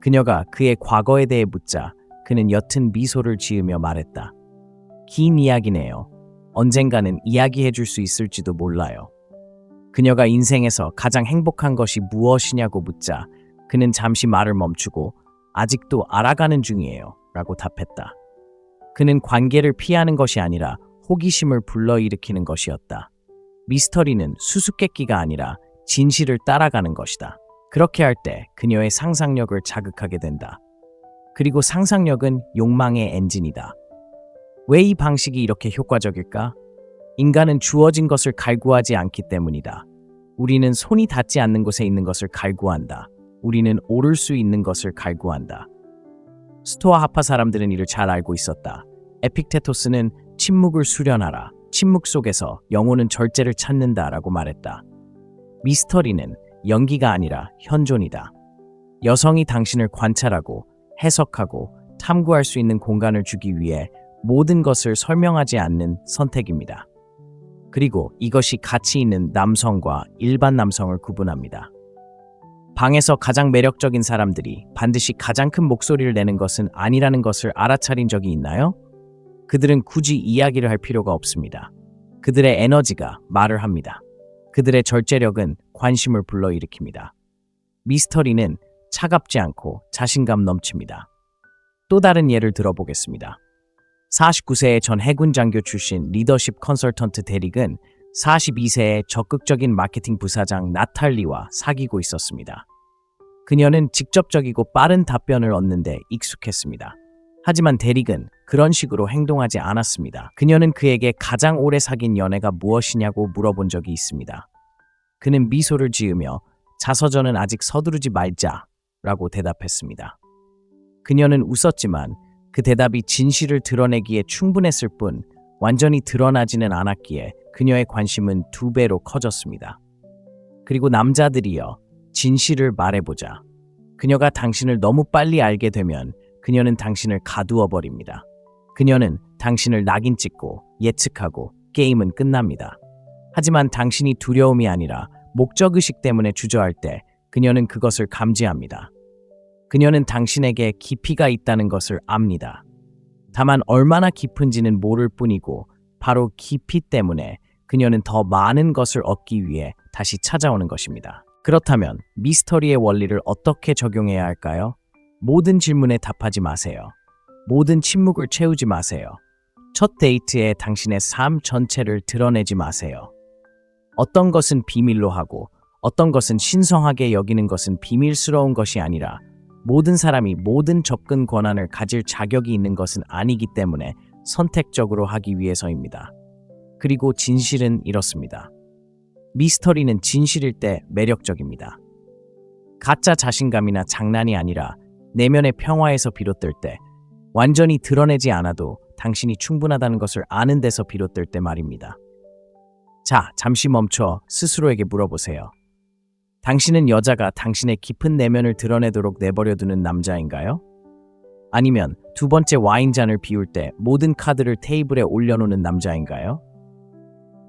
그녀가 그의 과거에 대해 묻자 그는 옅은 미소를 지으며 말했다. 긴 이야기네요. 언젠가는 이야기해 줄 수 있을지도 몰라요. 그녀가 인생에서 가장 행복한 것이 무엇이냐고 묻자 그는 잠시 말을 멈추고 아직도 알아가는 중이에요 라고 답했다. 그는 관계를 피하는 것이 아니라 호기심을 불러일으키는 것이었다. 미스터리는 수수께끼가 아니라 진실을 따라가는 것이다. 그렇게 할 때 그녀의 상상력을 자극하게 된다. 그리고 상상력은 욕망의 엔진이다. 왜 이 방식이 이렇게 효과적일까? 인간은 주어진 것을 갈구하지 않기 때문이다. 우리는 손이 닿지 않는 곳에 있는 것을 갈구한다. 우리는 오를 수 있는 것을 갈구한다. 스토아 하파 사람들은 이를 잘 알고 있었다. 에픽테토스는 침묵을 수련하라. 침묵 속에서 영혼은 절제를 찾는다라고 말했다. 미스터리는 연기가 아니라 현존이다. 여성이 당신을 관찰하고 해석하고 탐구할 수 있는 공간을 주기 위해 모든 것을 설명하지 않는 선택입니다. 그리고 이것이 가치 있는 남성과 일반 남성을 구분합니다. 방에서 가장 매력적인 사람들이 반드시 가장 큰 목소리를 내는 것은 아니라는 것을 알아차린 적이 있나요? 그들은 굳이 이야기를 할 필요가 없습니다. 그들의 에너지가 말을 합니다. 그들의 절제력은 관심을 불러일으킵니다. 미스터리는 차갑지 않고 자신감 넘칩니다. 또 다른 예를 들어보겠습니다. 49세의 전 해군 장교 출신 리더십 컨설턴트 대릭은 42세의 적극적인 마케팅 부사장 나탈리와 사귀고 있었습니다. 그녀는 직접적이고 빠른 답변을 얻는데 익숙했습니다. 하지만 대릭은 그런 식으로 행동하지 않았습니다. 그녀는 그에게 가장 오래 사귄 연애가 무엇이냐고 물어본 적이 있습니다. 그는 미소를 지으며 자서전은 아직 서두르지 말자라고 대답했습니다. 그녀는 웃었지만 그 대답이 진실을 드러내기에 충분했을 뿐 완전히 드러나지는 않았기에 그녀의 관심은 2배로 커졌습니다. 그리고 남자들이여, 진실을 말해보자. 그녀가 당신을 너무 빨리 알게 되면 그녀는 당신을 가두어 버립니다. 그녀는 당신을 낙인 찍고 예측하고 게임은 끝납니다. 하지만 당신이 두려움이 아니라 목적의식 때문에 주저할 때 그녀는 그것을 감지합니다. 그녀는 당신에게 깊이가 있다는 것을 압니다. 다만 얼마나 깊은지는 모를 뿐이고 바로 깊이 때문에 그녀는 더 많은 것을 얻기 위해 다시 찾아오는 것입니다. 그렇다면 미스터리의 원리를 어떻게 적용해야 할까요? 모든 질문에 답하지 마세요. 모든 침묵을 채우지 마세요. 첫 데이트에 당신의 삶 전체를 드러내지 마세요. 어떤 것은 비밀로 하고 어떤 것은 신성하게 여기는 것은 비밀스러운 것이 아니라 모든 사람이 모든 접근 권한을 가질 자격이 있는 것은 아니기 때문에 선택적으로 하기 위해서입니다. 그리고 진실은 이렇습니다. 미스터리는 진실일 때 매력적입니다. 가짜 자신감이나 장난이 아니라 내면의 평화에서 비롯될 때, 완전히 드러내지 않아도 당신이 충분하다는 것을 아는 데서 비롯될 때 말입니다. 자, 잠시 멈춰 스스로에게 물어보세요. 당신은 여자가 당신의 깊은 내면을 드러내도록 내버려두는 남자인가요? 아니면 2번째 와인잔을 비울 때 모든 카드를 테이블에 올려놓는 남자인가요?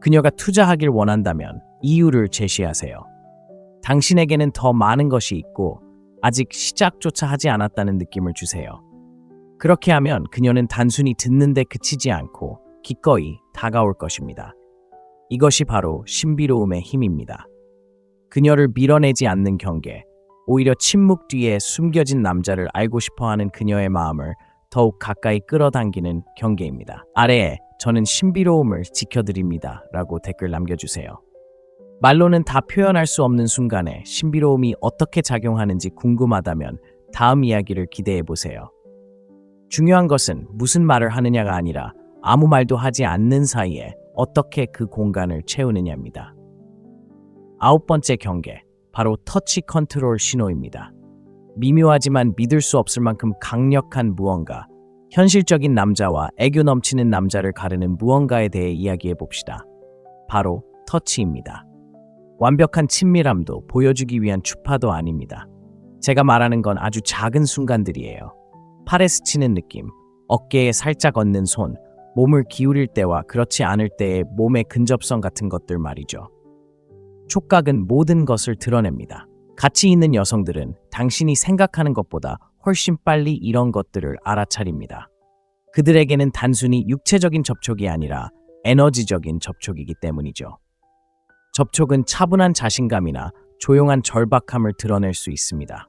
그녀가 투자하길 원한다면 이유를 제시하세요. 당신에게는 더 많은 것이 있고 아직 시작조차 하지 않았다는 느낌을 주세요. 그렇게 하면 그녀는 단순히 듣는데 그치지 않고 기꺼이 다가올 것입니다. 이것이 바로 신비로움의 힘입니다. 그녀를 밀어내지 않는 경계, 오히려 침묵 뒤에 숨겨진 남자를 알고 싶어하는 그녀의 마음을 더욱 가까이 끌어당기는 경계입니다. 아래에 저는 신비로움을 지켜드립니다 라고 댓글 남겨주세요. 말로는 다 표현할 수 없는 순간에 신비로움이 어떻게 작용하는지 궁금하다면 다음 이야기를 기대해보세요. 중요한 것은 무슨 말을 하느냐가 아니라 아무 말도 하지 않는 사이에 어떻게 그 공간을 채우느냐입니다. 9번째 경계, 바로 터치 컨트롤 신호입니다. 미묘하지만 믿을 수 없을 만큼 강력한 무언가, 현실적인 남자와 애교 넘치는 남자를 가르는 무언가에 대해 이야기해 봅시다. 바로 터치입니다. 완벽한 친밀함도 보여주기 위한 추파도 아닙니다. 제가 말하는 건 아주 작은 순간들이에요. 팔에 스치는 느낌, 어깨에 살짝 얹는 손, 몸을 기울일 때와 그렇지 않을 때의 몸의 근접성 같은 것들 말이죠. 촉각은 모든 것을 드러냅니다. 가치 있는 여성들은 당신이 생각하는 것보다 훨씬 빨리 이런 것들을 알아차립니다. 그들에게는 단순히 육체적인 접촉이 아니라 에너지적인 접촉이기 때문이죠. 접촉은 차분한 자신감이나 조용한 절박함을 드러낼 수 있습니다.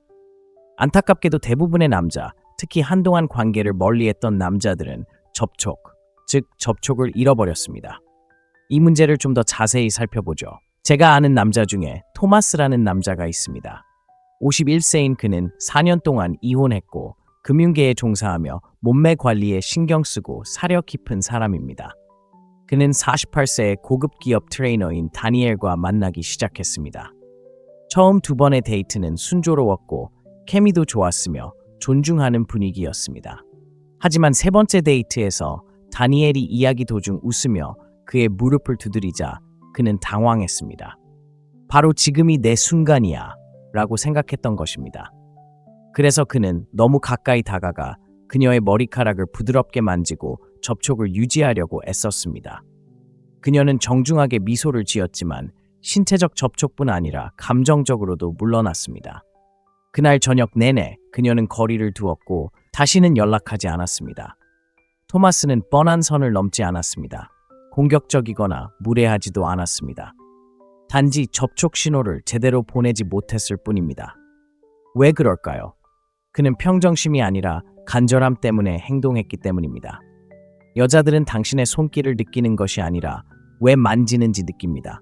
안타깝게도 대부분의 남자, 특히 한동안 관계를 멀리했던 남자들은 접촉을 잃어버렸습니다. 이 문제를 좀 더 자세히 살펴보죠. 제가 아는 남자 중에 토마스라는 남자가 있습니다. 51세인 그는 4년 동안 이혼했고 금융계에 종사하며 몸매 관리에 신경 쓰고 사려 깊은 사람입니다. 그는 48세의 고급 기업 트레이너인 다니엘과 만나기 시작했습니다. 처음 2번의 데이트는 순조로웠고 케미도 좋았으며 존중하는 분위기였습니다. 하지만 3번째 데이트에서 다니엘이 이야기 도중 웃으며 그의 무릎을 두드리자 그는 당황했습니다. 바로 지금이 내 순간이야 라고 생각했던 것입니다. 그래서 그는 너무 가까이 다가가 그녀의 머리카락을 부드럽게 만지고 접촉을 유지하려고 애썼습니다. 그녀는 정중하게 미소를 지었지만 신체적 접촉뿐 아니라 감정적으로도 물러났습니다. 그날 저녁 내내 그녀는 거리를 두었고 다시는 연락하지 않았습니다. 토마스는 뻔한 선을 넘지 않았습니다. 공격적이거나 무례하지도 않았습니다. 단지 접촉 신호를 제대로 보내지 못했을 뿐입니다. 왜 그럴까요? 그는 평정심이 아니라 간절함 때문에 행동했기 때문입니다. 여자들은 당신의 손길을 느끼는 것이 아니라 왜 만지는지 느낍니다.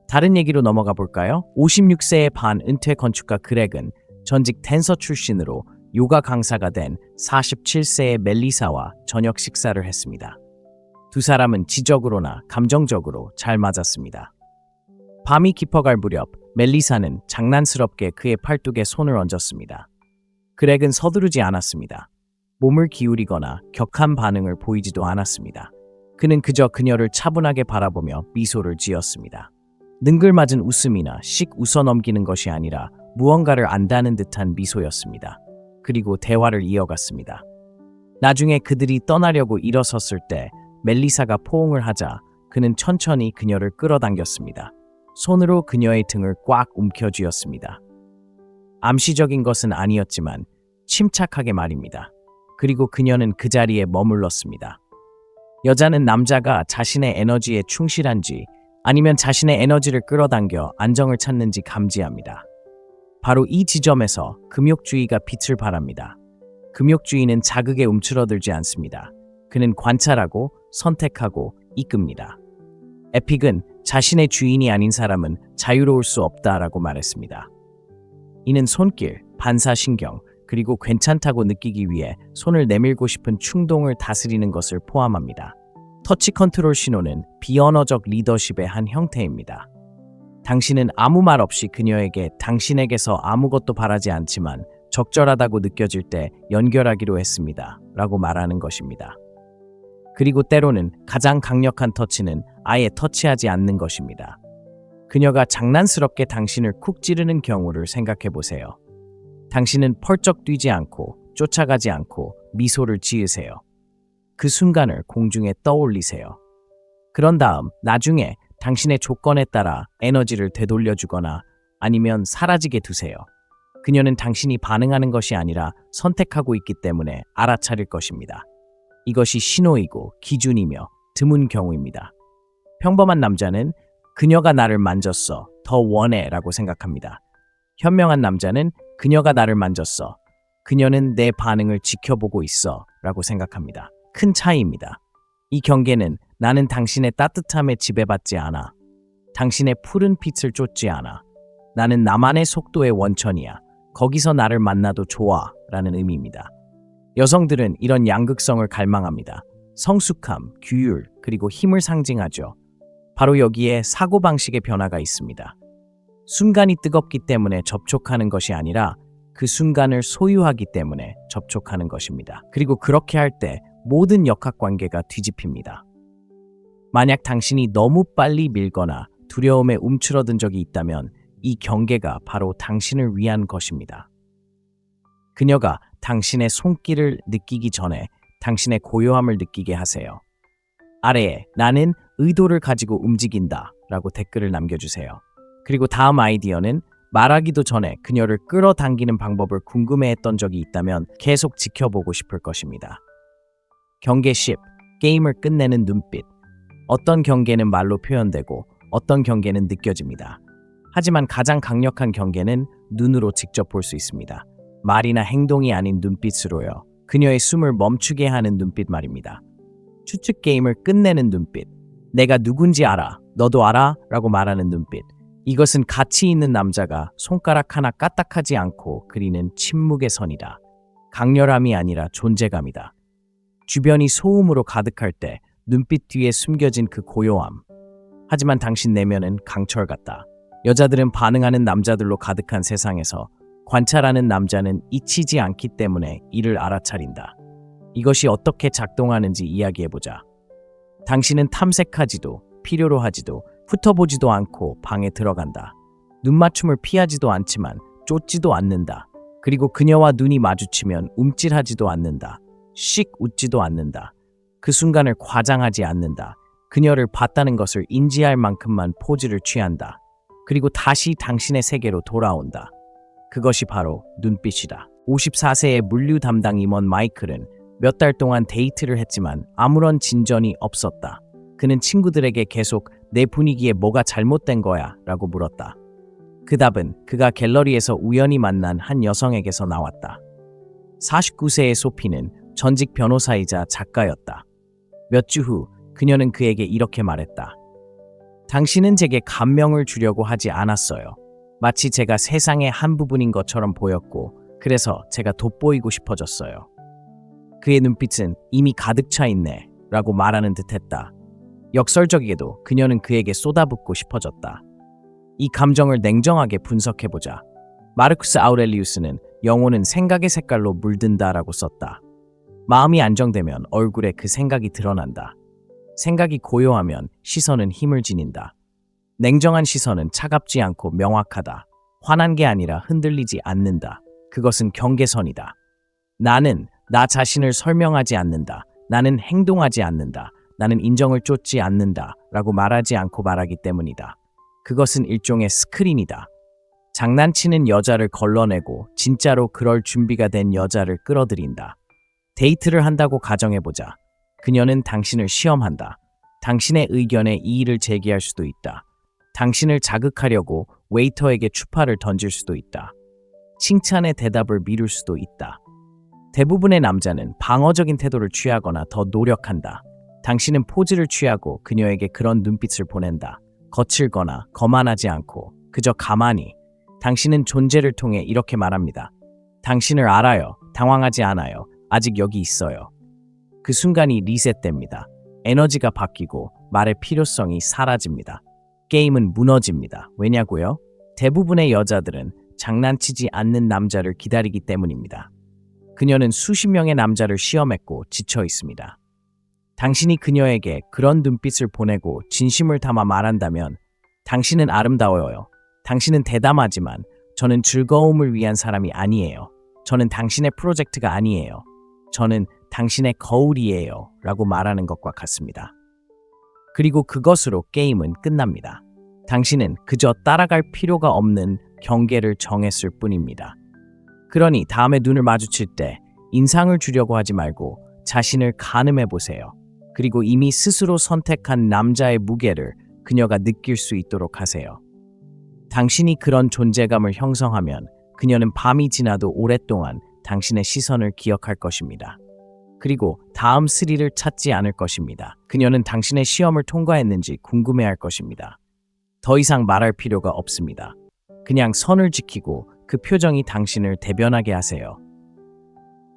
다른 얘기로 넘어가 볼까요? 56세의 반은퇴 건축가 그렉은 전직 댄서 출신으로 요가 강사가 된 47세의 멜리사와 저녁 식사를 했습니다. 두 사람은 지적으로나 감정적으로 잘 맞았습니다. 밤이 깊어갈 무렵 멜리사는 장난스럽게 그의 팔뚝에 손을 얹었습니다. 그렉은 서두르지 않았습니다. 몸을 기울이거나 격한 반응을 보이지도 않았습니다. 그는 그저 그녀를 차분하게 바라보며 미소를 지었습니다. 능글맞은 웃음이나 씩 웃어넘기는 것이 아니라 무언가를 안다는 듯한 미소였습니다. 그리고 대화를 이어갔습니다. 나중에 그들이 떠나려고 일어섰을 때 멜리사가 포옹을 하자 그는 천천히 그녀를 끌어당겼습니다. 손으로 그녀의 등을 꽉 움켜쥐었습니다. 암시적인 것은 아니었지만 침착하게 말입니다. 그리고 그녀는 그 자리에 머물렀습니다. 여자는 남자가 자신의 에너지에 충실한지 아니면 자신의 에너지를 끌어당겨 안정을 찾는지 감지합니다. 바로 이 지점에서 금욕주의가 빛을 발합니다. 금욕주의는 자극에 움츠러들지 않습니다. 그는 관찰하고 선택하고 이끕니다. 에픽은 자신의 주인이 아닌 사람은 자유로울 수 없다라고 말했습니다. 이는 손길, 반사신경, 그리고 괜찮다고 느끼기 위해 손을 내밀고 싶은 충동을 다스리는 것을 포함합니다. 터치 컨트롤 신호는 비언어적 리더십의 한 형태입니다. 당신은 아무 말 없이 그녀에게 당신에게서 아무것도 바라지 않지만 적절하다고 느껴질 때 연결하기로 했습니다. 라고 말하는 것입니다. 그리고 때로는 가장 강력한 터치는 아예 터치하지 않는 것입니다. 그녀가 장난스럽게 당신을 쿡 찌르는 경우를 생각해 보세요. 당신은 펄쩍 뛰지 않고 쫓아가지 않고 미소를 지으세요. 그 순간을 공중에 떠올리세요. 그런 다음 나중에 당신의 조건에 따라 에너지를 되돌려주거나 아니면 사라지게 두세요. 그녀는 당신이 반응하는 것이 아니라 선택하고 있기 때문에 알아차릴 것입니다. 이것이 신호이고 기준이며 드문 경우입니다. 평범한 남자는 그녀가 나를 만졌어, 더 원해 라고 생각합니다. 현명한 남자는 그녀가 나를 만졌어, 그녀는 내 반응을 지켜보고 있어 라고 생각합니다. 큰 차이입니다. 이 경계는 나는 당신의 따뜻함에 지배받지 않아. 당신의 푸른 빛을 쫓지 않아. 나는 나만의 속도의 원천이야. 거기서 나를 만나도 좋아 라는 의미입니다. 여성들은 이런 양극성을 갈망합니다. 성숙함, 규율, 그리고 힘을 상징하죠. 바로 여기에 사고방식의 변화가 있습니다. 순간이 뜨겁기 때문에 접촉하는 것이 아니라 그 순간을 소유하기 때문에 접촉하는 것입니다. 그리고 그렇게 할 때 모든 역학관계가 뒤집힙니다. 만약 당신이 너무 빨리 밀거나 두려움에 움츠러든 적이 있다면 이 경계가 바로 당신을 위한 것입니다. 그녀가 당신의 손길을 느끼기 전에 당신의 고요함을 느끼게 하세요. 아래에 나는 의도를 가지고 움직인다 라고 댓글을 남겨주세요. 그리고 다음 아이디어는 말하기도 전에 그녀를 끌어당기는 방법을 궁금해했던 적이 있다면 계속 지켜보고 싶을 것입니다. 경계 10. 게임을 끝내는 눈빛. 어떤 경계는 말로 표현되고 어떤 경계는 느껴집니다. 하지만 가장 강력한 경계는 눈으로 직접 볼 수 있습니다. 말이나 행동이 아닌 눈빛으로요. 그녀의 숨을 멈추게 하는 눈빛 말입니다. 추측 게임을 끝내는 눈빛. 내가 누군지 알아, 너도 알아? 라고 말하는 눈빛. 이것은 가치 있는 남자가 손가락 하나 까딱하지 않고 그리는 침묵의 선이다. 강렬함이 아니라 존재감이다. 주변이 소음으로 가득할 때 눈빛 뒤에 숨겨진 그 고요함. 하지만 당신 내면은 강철 같다. 여자들은 반응하는 남자들로 가득한 세상에서 관찰하는 남자는 잊히지 않기 때문에 이를 알아차린다. 이것이 어떻게 작동하는지 이야기해보자. 당신은 탐색하지도 필요로 하지도 훑어보지도 않고 방에 들어간다. 눈맞춤을 피하지도 않지만 쫓지도 않는다. 그리고 그녀와 눈이 마주치면 움찔하지도 않는다. 씩 웃지도 않는다. 그 순간을 과장하지 않는다. 그녀를 봤다는 것을 인지할 만큼만 포즈를 취한다. 그리고 다시 당신의 세계로 돌아온다. 그것이 바로 눈빛이다. 54세의 물류 담당 임원 마이클은 몇 달 동안 데이트를 했지만 아무런 진전이 없었다. 그는 친구들에게 계속 내 분위기에 뭐가 잘못된 거야 라고 물었다. 그 답은 그가 갤러리에서 우연히 만난 한 여성에게서 나왔다. 49세의 소피는 전직 변호사이자 작가였다. 몇 주 후 그녀는 그에게 이렇게 말했다. 당신은 제게 감명을 주려고 하지 않았어요. 마치 제가 세상의 한 부분인 것처럼 보였고 그래서 제가 돋보이고 싶어졌어요. 그의 눈빛은 이미 가득 차 있네 라고 말하는 듯했다. 역설적이게도 그녀는 그에게 쏟아붓고 싶어졌다. 이 감정을 냉정하게 분석해보자. 마르쿠스 아우렐리우스는 영혼은 생각의 색깔로 물든다라고 썼다. 마음이 안정되면 얼굴에 그 생각이 드러난다. 생각이 고요하면 시선은 힘을 지닌다. 냉정한 시선은 차갑지 않고 명확하다. 화난 게 아니라 흔들리지 않는다. 그것은 경계선이다. 나는 나 자신을 설명하지 않는다. 나는 행동하지 않는다. 나는 인정을 쫓지 않는다. 라고 말하지 않고 말하기 때문이다. 그것은 일종의 스크린이다. 장난치는 여자를 걸러내고 진짜로 그럴 준비가 된 여자를 끌어들인다. 데이트를 한다고 가정해보자. 그녀는 당신을 시험한다. 당신의 의견에 이의를 제기할 수도 있다. 당신을 자극하려고 웨이터에게 추파를 던질 수도 있다. 칭찬의 대답을 미룰 수도 있다. 대부분의 남자는 방어적인 태도를 취하거나 더 노력한다. 당신은 포즈를 취하고 그녀에게 그런 눈빛을 보낸다. 거칠거나 거만하지 않고 그저 가만히. 당신은 존재를 통해 이렇게 말합니다. 당신을 알아요. 당황하지 않아요. 아직 여기 있어요. 그 순간이 리셋됩니다. 에너지가 바뀌고 말의 필요성이 사라집니다. 게임은 무너집니다. 왜냐고요? 대부분의 여자들은 장난치지 않는 남자를 기다리기 때문입니다. 그녀는 수십 명의 남자를 시험했고 지쳐 있습니다. 당신이 그녀에게 그런 눈빛을 보내고 진심을 담아 말한다면 당신은 아름다워요. 당신은 대담하지만 저는 즐거움을 위한 사람이 아니에요. 저는 당신의 프로젝트가 아니에요. 저는 당신의 거울이에요. 라고 말하는 것과 같습니다. 그리고 그것으로 게임은 끝납니다. 당신은 그저 따라갈 필요가 없는 경계를 정했을 뿐입니다. 그러니 다음에 눈을 마주칠 때 인상을 주려고 하지 말고 자신을 가늠해 보세요. 그리고 이미 스스로 선택한 남자의 무게를 그녀가 느낄 수 있도록 하세요. 당신이 그런 존재감을 형성하면 그녀는 밤이 지나도 오랫동안 당신의 시선을 기억할 것입니다. 그리고 다음 스릴을 찾지 않을 것입니다. 그녀는 당신의 시험을 통과했는지 궁금해할 것입니다. 더 이상 말할 필요가 없습니다. 그냥 선을 지키고 그 표정이 당신을 대변하게 하세요.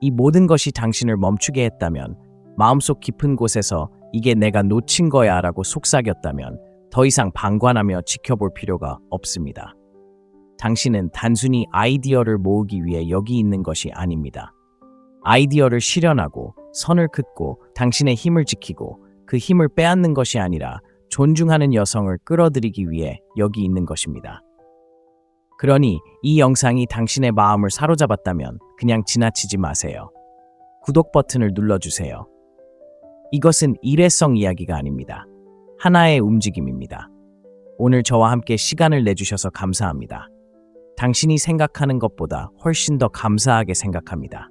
이 모든 것이 당신을 멈추게 했다면, 마음속 깊은 곳에서 이게 내가 놓친 거야 라고 속삭였다면 더 이상 방관하며 지켜볼 필요가 없습니다. 당신은 단순히 아이디어를 모으기 위해 여기 있는 것이 아닙니다. 아이디어를 실현하고 선을 긋고 당신의 힘을 지키고 그 힘을 빼앗는 것이 아니라 존중하는 여성을 끌어들이기 위해 여기 있는 것입니다. 그러니 이 영상이 당신의 마음을 사로잡았다면 그냥 지나치지 마세요. 구독 버튼을 눌러주세요. 이것은 일회성 이야기가 아닙니다. 하나의 움직임입니다. 오늘 저와 함께 시간을 내주셔서 감사합니다. 당신이 생각하는 것보다 훨씬 더 감사하게 생각합니다.